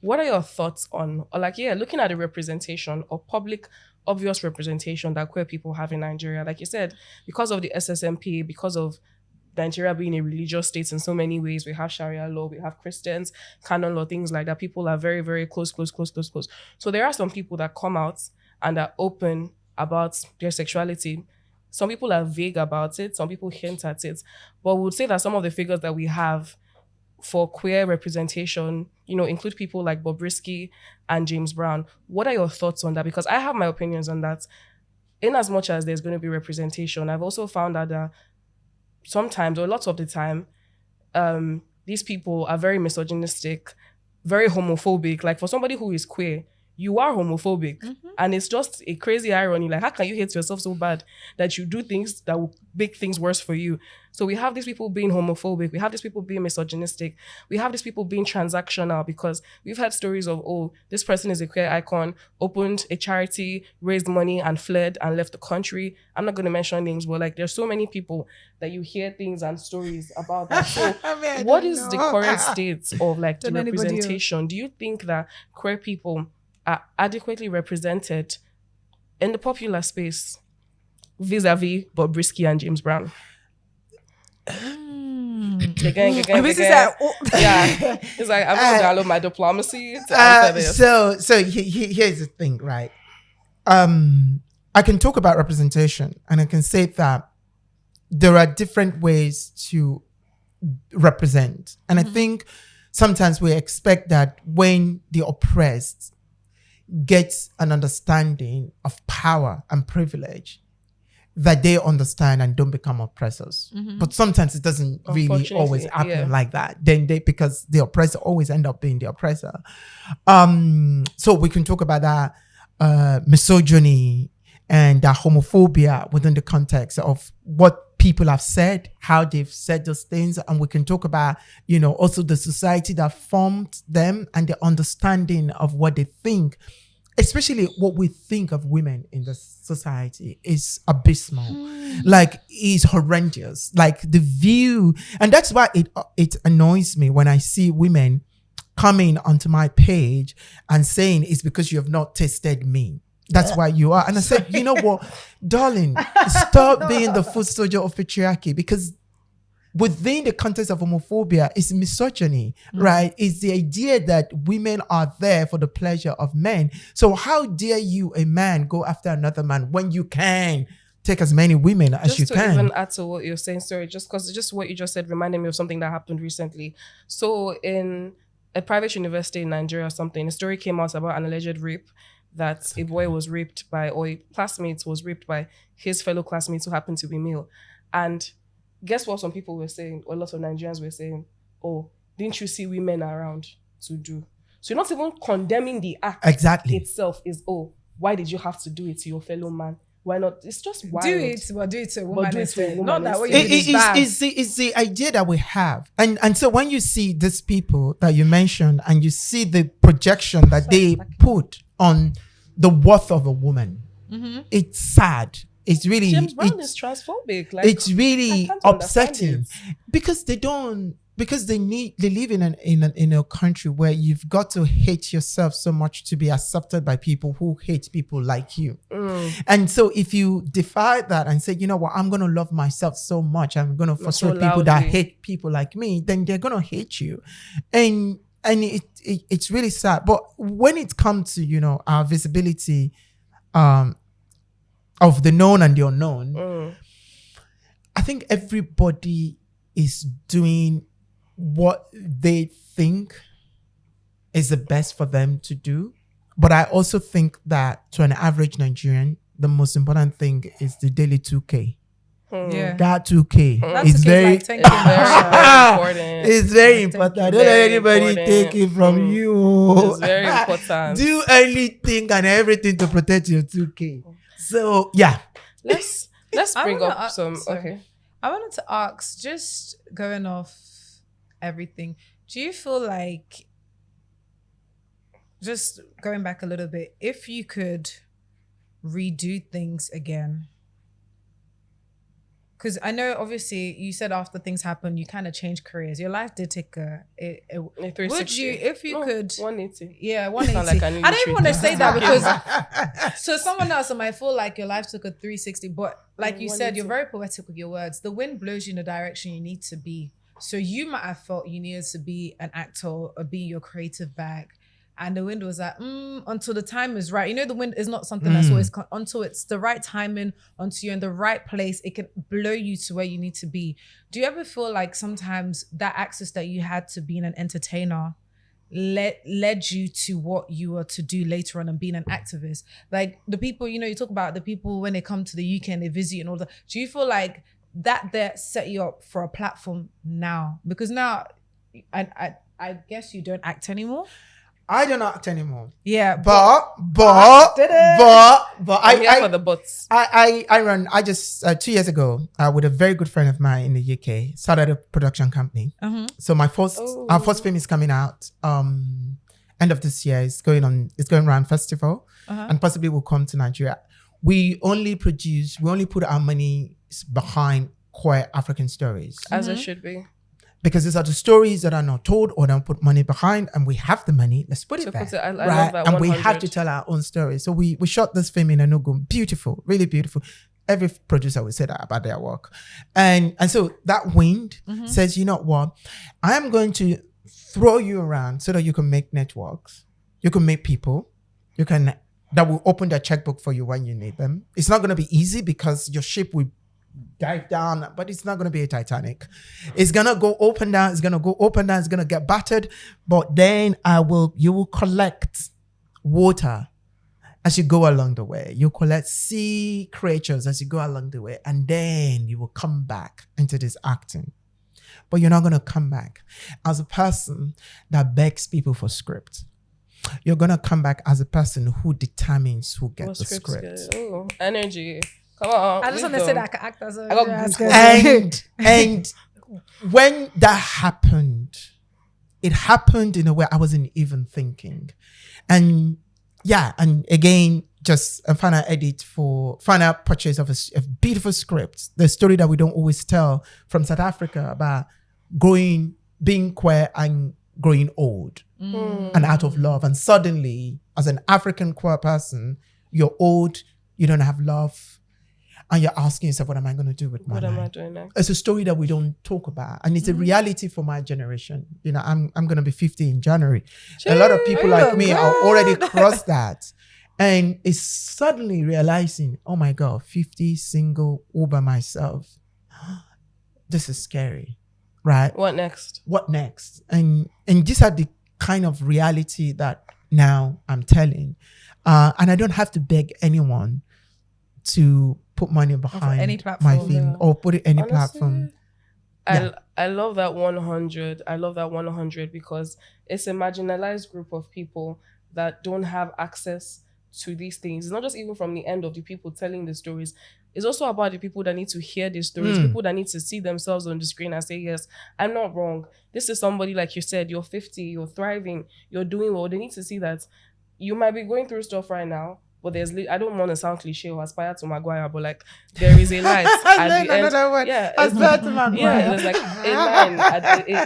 What are your thoughts on, looking at the representation or public, obvious representation that queer people have in Nigeria? Like you said, because of the SSMP, because of Nigeria being a religious state in so many ways, we have Sharia law, we have Christians, canon law, things like that. People are very, very close. So there are some people that come out and are open about their sexuality. Some people are vague about it. Some people hint at it. But we would say that some of the figures that we have for queer representation, include people like Bobrisky and James Brown. What are your thoughts on that? Because I have my opinions on that. In as much as there's going to be representation, I've also found out that sometimes, or lots of the time, these people are very misogynistic, very homophobic. Like for somebody who is queer, you are homophobic. Mm-hmm. And it's just a crazy irony. Like, how can you hate yourself so bad that you do things that will make things worse for you? So we have these people being homophobic. We have these people being misogynistic. We have these people being transactional, because we've had stories of, this person is a queer icon, opened a charity, raised money and fled and left the country. I'm not going to mention names, but there's so many people that you hear things and stories about that. So what is the current state of the representation? Do you think that queer people are adequately represented in the popular space vis-a-vis Bobrisky and James Brown? Again. Yeah, it's like I'm going to download my diplomacy to answer this. So here's the thing, right? I can talk about representation, and I can say that there are different ways to represent, and I think sometimes we expect that when the oppressed gets an understanding of power and privilege, that they understand and don't become oppressors. Mm-hmm. But sometimes it doesn't really always happen like that. Because the oppressor always end up being the oppressor. So we can talk about that misogyny and that homophobia within the context of what people have said, how they've said those things. And we can talk about, also the society that formed them and the understanding of what they think. Especially what we think of women in the society is abysmal, is horrendous. The view, and that's why it annoys me when I see women coming onto my page and saying it's because you have not tasted me. That's why you are. And I said, you know what, darling, stop being the foot soldier of patriarchy, because within the context of homophobia is misogyny, right? It's the idea that women are there for the pleasure of men. So how dare you, a man, go after another man when you can take as many women as you can? Just to even add to what you're saying, sorry, just what you just said reminded me of something that happened recently. So in a private university in Nigeria or something, a story came out about an alleged rape, that a boy was raped by, or a classmate was raped by his fellow classmates who happened to be male. And guess what some people were saying, or a lot of Nigerians were saying, didn't you see women around to do? So you're not even condemning the act itself. Is, why did you have to do it to your fellow man? Why not? It's just wild. Do it to a woman. Not that way. It's the idea that we have. And so when you see these people that you mentioned and you see the projection that they put on the worth of a woman, it's sad. It's really James Brown is transphobic. It's really upsetting because they don't because they live in a country where you've got to hate yourself so much to be accepted by people who hate people like you. And so if you defy that and say, you know what, I'm going to love myself so much, I'm going to frustrate people that hate people like me, then they're going to hate you. And it's really sad. But when it comes to, you know, our visibility of the known and the unknown, I think everybody is doing what they think is the best for them to do. But I also think that to an average Nigerian, the most important thing is the daily 2K. Yeah. That 2K That is 2K very, is like 10K. important. it's very important. Don't let anybody important. take it from you. It's very important. Do anything and everything to protect your 2K. So yeah. Let's bring up some. Okay. I wanted to ask, just going off everything, do you feel like, just going back a little bit, if you could redo things again? Because I know, obviously, you said after things happen, you kind of change careers. Your life did take a 360. would you, if you could, 180. yeah, Sound 180. like a I don't even want to say that because because so someone else might feel like your life took a 360, but like you said, you're very poetic with your words. The wind blows you in the direction you need to be. So you might have felt you needed to be an actor or be your creative bag. And the wind was like, until the time is right. You know, the wind is not something that's always, until it's the right timing, until you're in the right place, it can blow you to where you need to be. Do you ever feel like sometimes that access that you had to being an entertainer led you to what you were to do later on and being an activist? Like the people, you know, you talk about the people when they come to the UK and they visit and all that. Do you feel like that there set you up for a platform now? Because now, I guess you don't act anymore. I don't act anymore. Yeah, but I'm here for the buts. I run. I just 2 years ago with a very good friend of mine in the UK started a production company. So our first film is coming out end of this year. It's going around festival and possibly will come to Nigeria. We only put our money behind queer African stories, as it should be. Because these are the stories that are not told or don't put money behind, and we have the money. Let's put it back, I right? love that. And we have to tell our own story. So we shot this film in Enugu, beautiful, really beautiful. Every producer will say that about their work, and so that wind says, you know what, I am going to throw you around so that you can make networks, you can make people, that will open their checkbook for you when you need them. It's not going to be easy because your ship will dive down, but it's not going to be a Titanic. It's going to go up and down. It's going to go up and down. It's going to get battered. But then you will collect water as you go along the way. You collect sea creatures as you go along the way. And then you will come back into this acting. But you're not going to come back as a person that begs people for script. You're going to come back as a person who determines who gets the script. Oh, energy. Come on. I just want to say that I can act as a... And when that happened, it happened in a way I wasn't even thinking. And yeah, and again, just a final purchase of a beautiful script. The story that we don't always tell from South Africa about being queer and growing old and out of love. And suddenly, as an African queer person, you're old, you don't have love, and you're asking yourself, what am I going to do with my life? What am I doing next? It's a story that we don't talk about. And it's a reality for my generation. You know, I'm going to be 50 in January. A lot of people like me are already crossed that. And it's suddenly realizing, oh my God, 50, single, all by myself. This is scary, right? What next? And these are the kind of reality that now I'm telling. And I don't have to beg anyone to put money behind any platform, my film or put it any platform. I love that 100. I love that 100 because it's a marginalized group of people that don't have access to these things. It's not just even from the end of the people telling the stories. It's also about the people that need to hear these stories, people that need to see themselves on the screen and say, yes, I'm not wrong. This is somebody, like you said, you're 50, you're thriving, you're doing well. They need to see that you might be going through stuff right now, but I don't want to sound cliche or aspire to Maguire, but like there is a light at the end. Yeah, aspire to Maguire. Yeah, there's like a line,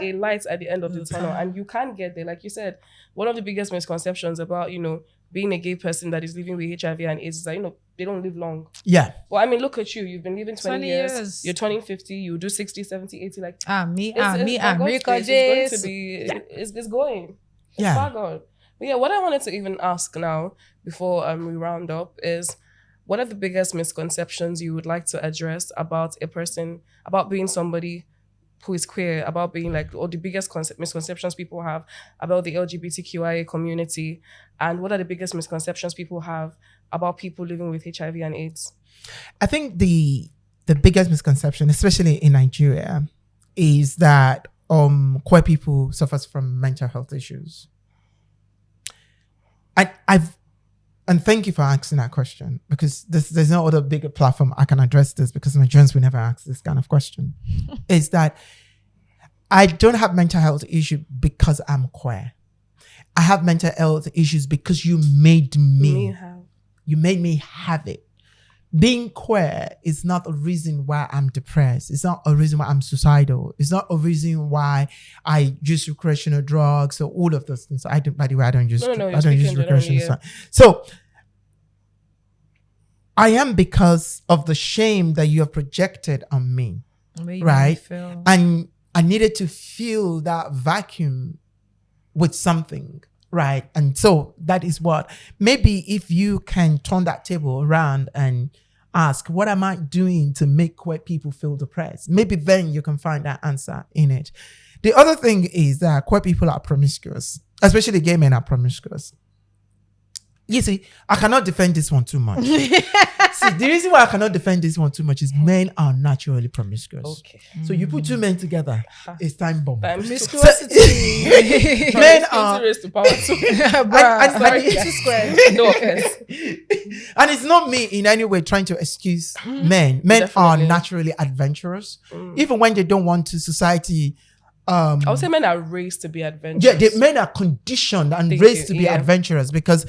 a light at the end of the tunnel, and you can't get there. Like you said, one of the biggest misconceptions about, you know, being a gay person that is living with HIV and AIDS is that, you know, they don't live long. Yeah. Well, I mean, look at you. You've been living 20 years. You're turning 50. You do 60, 70, 80. Like, me, Rico J. It's going. Yeah. Far gone. But yeah, what I wanted to even ask now before we round up is, what are the biggest misconceptions you would like to address about a person, about being somebody who is queer, about being like, or the biggest misconceptions people have about the LGBTQIA community, and what are the biggest misconceptions people have about people living with HIV and AIDS? I think the biggest misconception, especially in Nigeria, is that queer people suffers from mental health issues. And thank you for asking that question, because there's no other bigger platform I can address this, because Nigerians will never ask this kind of question. Is that I don't have mental health issue because I'm queer. I have mental health issues because you made me. You made me have it. Being queer is not a reason why I'm depressed. It's not a reason why I'm suicidal. It's not a reason why I use recreational drugs or all of those things. I don't use recreational drugs. So I am because of the shame that you have projected on me, right? And I needed to fill that vacuum with something. Right. And so that is what, maybe if you can turn that table around and ask, what am I doing to make queer people feel depressed? Maybe then you can find that answer in it. The other thing is that queer people are promiscuous, especially gay men are promiscuous. You see, I cannot defend this one too much. See, the reason why I cannot defend this one too much is men are naturally promiscuous. Okay. So you put two men together, it's time bomb. Promiscuity. Men are... No offense. And it's not me in any way trying to excuse men. Men are naturally adventurous. Even when they don't want to, society... I would say men are raised to be adventurous. Yeah, men are conditioned and raised to be adventurous, because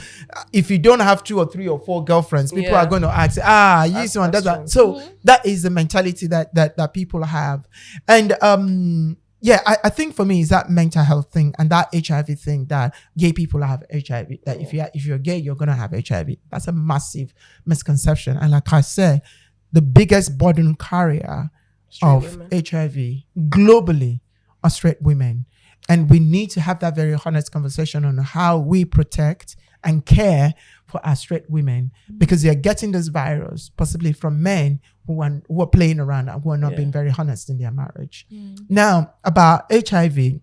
if you don't have 2 or 3 or 4 girlfriends, people are going to ask, you one does that. So that is the mentality that people have. And I think for me is that mental health thing and that HIV thing, that gay people have HIV. That if you're gay, you're gonna have HIV. That's a massive misconception. And like I said, the biggest burden carrier of HIV globally are straight women. And we need to have that very honest conversation on how we protect and care for our straight women, because they're getting this virus possibly from men who are playing around and who are not being very honest in their marriage. Now, about HIV.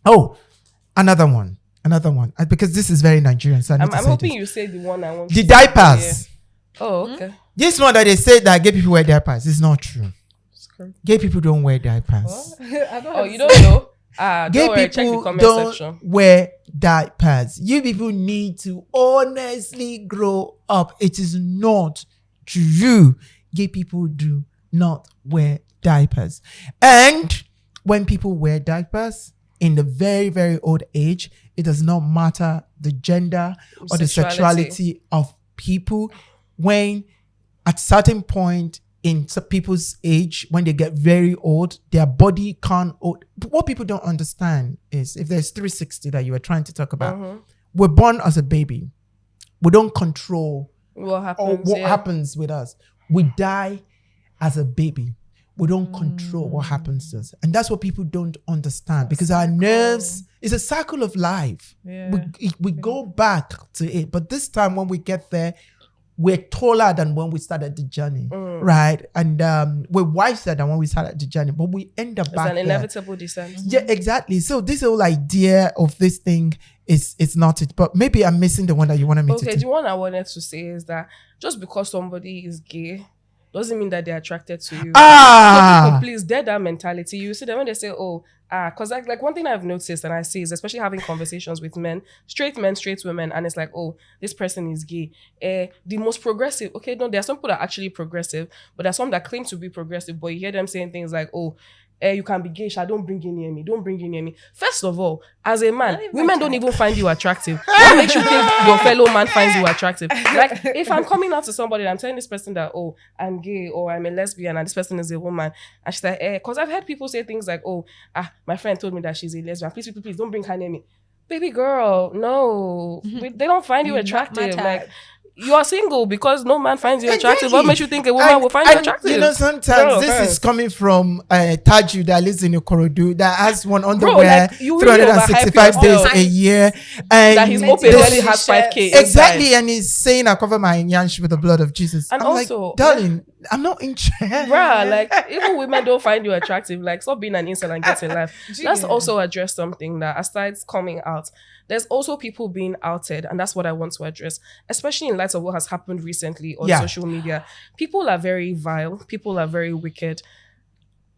Oh, another one. Because this is very Nigerian. So I'm hoping you say the one I want the diapers. Oh, okay. This one that they say that gay people wear diapers is not true. Gay people don't wear diapers. You don't know? Gay people don't wear diapers. You people need to honestly grow up. It is not true. Gay people do not wear diapers. And when people wear diapers in the very, very old age, it does not matter the gender or the sexuality of people. When at certain point in some people's age, when they get very old, their body can't... What people don't understand is, if there's 360 that you were trying to talk about, we're born as a baby. We don't control what happens with us. We die as a baby. We don't control what happens to us. And that's what people don't understand, because our nerves is a cycle of life. Yeah. We go back to it. But this time when we get there, we're taller than when we started the journey, right? And we're wiser than when we started the journey, but we end up back there. It's an inevitable descent. Yeah, exactly. So this whole idea of this thing is not it. But maybe I'm missing the one that you wanted me to do. Okay, the one I wanted to say is that just because somebody is gay doesn't mean that they're attracted to you. So people, please, they're that mentality. You see them when they say, because like one thing I've noticed and I see is, especially having conversations with men, straight women, and it's like, this person is gay. The most progressive, okay, no, there are some people that are actually progressive, but there are some that claim to be progressive, but you hear them saying things like, you can be gay, don't bring you near me. Don't bring you near me. First of all, as a man, Not even women my don't type. even find you attractive. What makes you think your fellow man finds you attractive? Like, if I'm coming out to somebody and I'm telling this person that, oh, I'm gay or I'm a lesbian and this person is a woman, and she's like, because I've heard people say things like, oh, my friend told me that she's a lesbian. Please don't bring her near me. Baby girl, no. They don't find you You're not my attractive. type. Like, you are single because no man finds you attractive. Exactly. What makes you think a woman will find you attractive? You know, sometimes No this offense. is coming from Taju that lives in Ikorodu that has one Bro, underwear like, you really 365 overhype days yourself. a year. And That his Plenty open of belly has shirts. 5K. inside. exactly, and he's saying I cover my yansh with the blood of Jesus. And I'm also, like, darling, I'm not interested. Bruh, like, even women don't find you attractive. Like, stop being an incel and get a life. Let's also address something that, aside coming out, there's also people being outed, and that's what I want to address, especially in light of what has happened recently on social media. People are very vile. People are very wicked.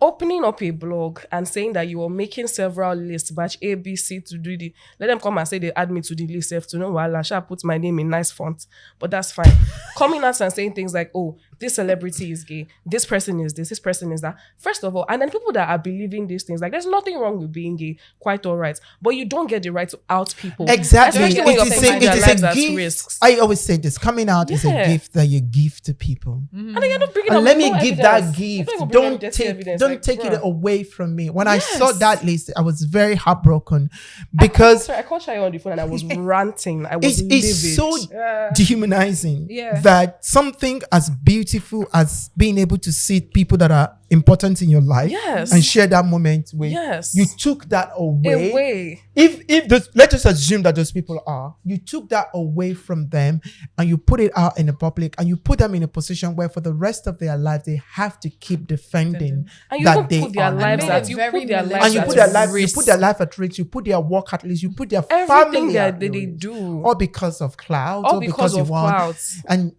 Opening up a blog and saying that you are making several lists, batch A, B, C to do the, let them come and say they add me to the list, if to know why I shall put my name in nice font, but that's fine. Coming out and saying things like, oh, this celebrity is gay, this person is this person is that. First of all, and then people that are believing these things, like, there's nothing wrong with being gay, quite all right, but you don't get the right to out people. Exactly. Especially when you're putting their lives a at gift. risks. I always say this, coming out is a Yeah. gift that you give to people. And then you're not bringing And up let me no give evidence. that gift. You're not even bringing Don't up dirty take evidence. don't Like, take it bruh. away from me. When I Yes. saw that list, I was very heartbroken because Sorry, I called Shayo on the phone and I was ranting. I was it's so livid. dehumanizing Yeah. that something as beautiful as being able to see people that are important in your life Yes. and share that moment with Yes. you took that away. Away. If those, let's just assume that those people are, you took that away from them and you put it out in the public and you put them in a position where for the rest of their life they have to keep defending And you that even they put their are lives not. at you put their lives And you at put their life, you risk. put their life at risk, you put their work at risk, you put their Everything family that at they risk. do. All because of clouds, All or because you of want. clouds. And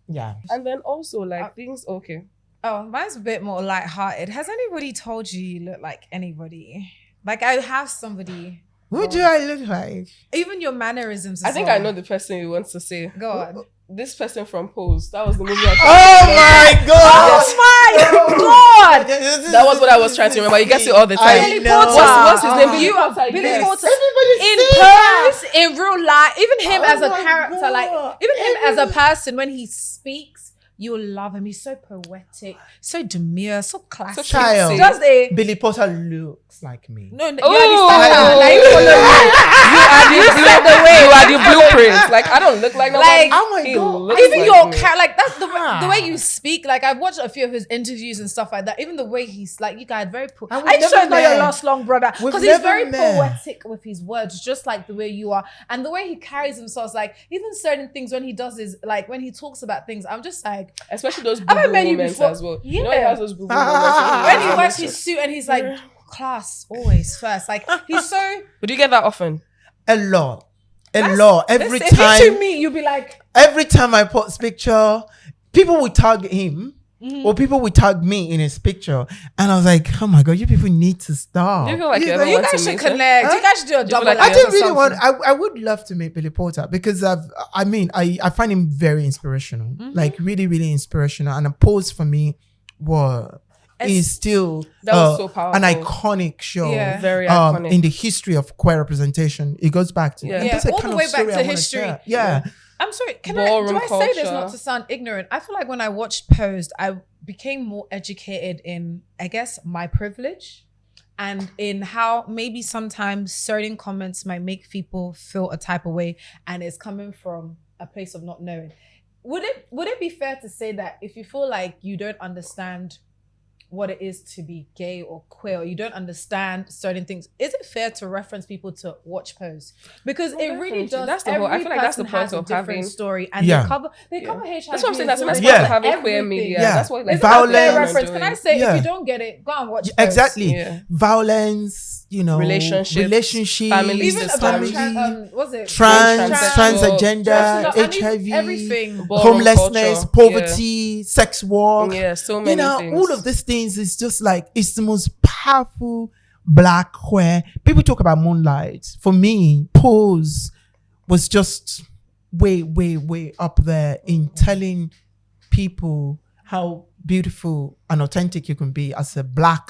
yeah. And then also like things, okay. Oh, mine's a bit more lighthearted. Has anybody told you you look like anybody? Like, I have somebody. Who do I look like? Even your mannerisms. I as think well. I know the person you want to say. Go on. This person from Pose. That was the movie I Oh my god! Oh my god! That was what I was trying to remember. You get it all the time. I Billy know. Porter. What's his name? Billy You are Porter, Billy yes. Porter. Everybody's In saying that. Pose, in real life, even him Oh as a my character, God. like even him as a person, when he speaks, you'll love him. He's so poetic, so demure, so classic. So Child. Just a Billy Porter looks like me. no. You Oh. understand? Like, follow me. You are the blueprint. Like, I don't look like nobody. Like, Oh my He God. looks Even like your me. like that's the way you speak. Like, I've watched a few of his interviews and stuff like that. Even the way he's like, you guys very And we've I just never don't know your met. lost long brother We've because he's never very met. poetic with his words, just like the way you are, and the way he carries himself. Like, even certain things when he does his like when he talks about things, I'm just like Especially those Have I boo met you moments before? as well. Yeah. You know, he has those boo Ah. moments. when he wears his suit and he's like class always first. Like, he's so. But do you get that often? A lot. That's- Every If you time. see me, you'll be like, Every time I post picture, people will tag him or people will tag me in his picture. And I was like, oh my God, you people need to stop. Do you feel like you know, ever you want guys to should meet him? connect. Huh? You guys should do a feel double. like I you didn't or really want. something. I would love to meet Billy Porter because I find him very inspirational, like really, really inspirational. And a pose for me is still That was so an powerful. iconic show. Yeah. Very iconic. In the history of queer representation. It goes back to Yeah. and that's the all kind the of way back story to I wanna history. tell. Yeah. I'm sorry. Do Ballroom I say this culture. not to sound ignorant? I feel like when I watched Posed, I became more educated in, I guess, my privilege and in how maybe sometimes certain comments might make people feel a type of way, and it's coming from a place of not knowing. Would it be fair to say that if you feel like you don't understand what it is to be gay or queer, or you don't understand certain things, is it fair to reference people to watch Pose? Because it really definitely. does. That's the whole- I every feel like that's the person has point a of different having- story, and Yeah. they cover HIV. That's what I'm saying. That's as the well. best Yeah. part of having queer Everything. media. Yeah. That's what like It's not a fair Violence. reference. Can I say Yeah. if you don't get it, go and watch Pose. Exactly. Yeah. Violence, Relationships, family Even about Family. was it trans Transsexual. agenda, I mean, HIV, everything. Ballroom homelessness, culture. poverty, sex work. Yeah, so many things. all of these things is just like, it's the most powerful black queer. People talk about Moonlight. For me, Pose was just way, way, way up there in telling people how beautiful and authentic you can be as a black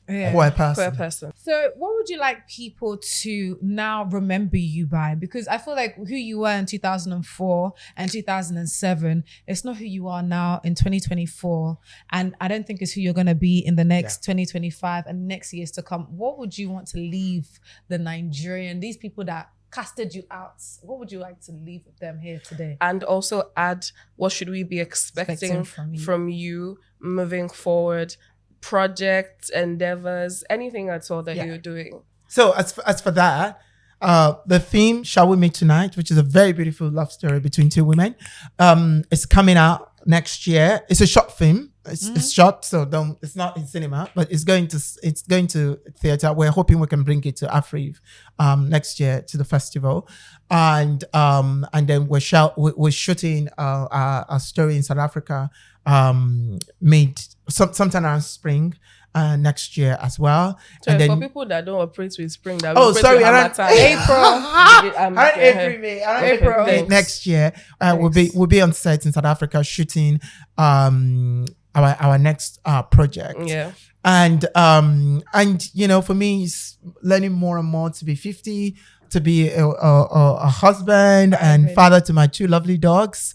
queer person. Queer person. So, what would you like people to now remember you by? Because I feel like who you were in 2004 and 2007, it's not who you are now in 2024. And I don't think it's who you're going to be in the next 2025 and next years to come. What would you want to leave the Nigerian, these people that casted you out? What would you like to leave with them here today? And also add, what should we be expecting from you moving forward? Projects, endeavors, anything at all that you're doing. So as for that, the theme "Shall We Meet Tonight," which is a very beautiful love story between two women, is coming out next year. It's a short film. It's short, so it's not in cinema, but it's going to theater. We're hoping we can bring it to Afrive next year to the festival, and then we're shooting a story in South Africa, made sometime around spring next year as well. So and then, for people that don't operate with spring, that April next year, we'll be on set in South Africa shooting our next project. Yeah. And for me, it's learning more and more to be 50, to be a husband and father to my two lovely dogs.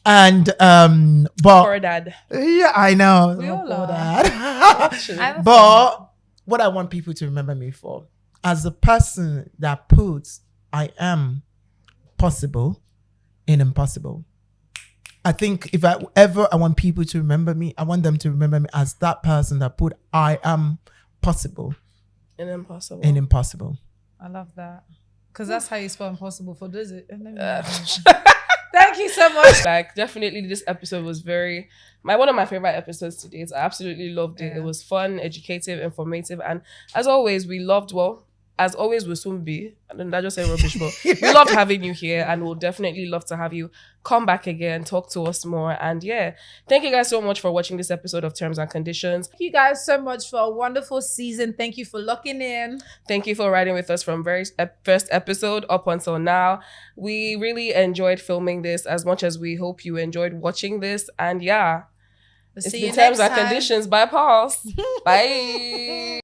And but poor dad. Yeah, I know. We all love that. But what I want people to remember me for, as the person that puts I am possible in impossible. I think if I want people to remember me, I want them to remember me as that person that put I am possible in impossible. In impossible. I love that. Because that's how you spell impossible for does it? Thank you so much. Like, definitely this episode was one of my favorite episodes to date. I absolutely loved it. It was fun, educative, informative, and as always, we soon be, and I just say rubbish, but we loved having you here, and we'll definitely love to have you come back again, talk to us more. And thank you guys so much for watching this episode of Terms and Conditions. Thank you guys so much for a wonderful season. Thank you for locking in. Thank you for riding with us from first episode up until now. We really enjoyed filming this as much as we hope you enjoyed watching this. And We'll it's see the you Terms next and time. Conditions by Pulse. Bye.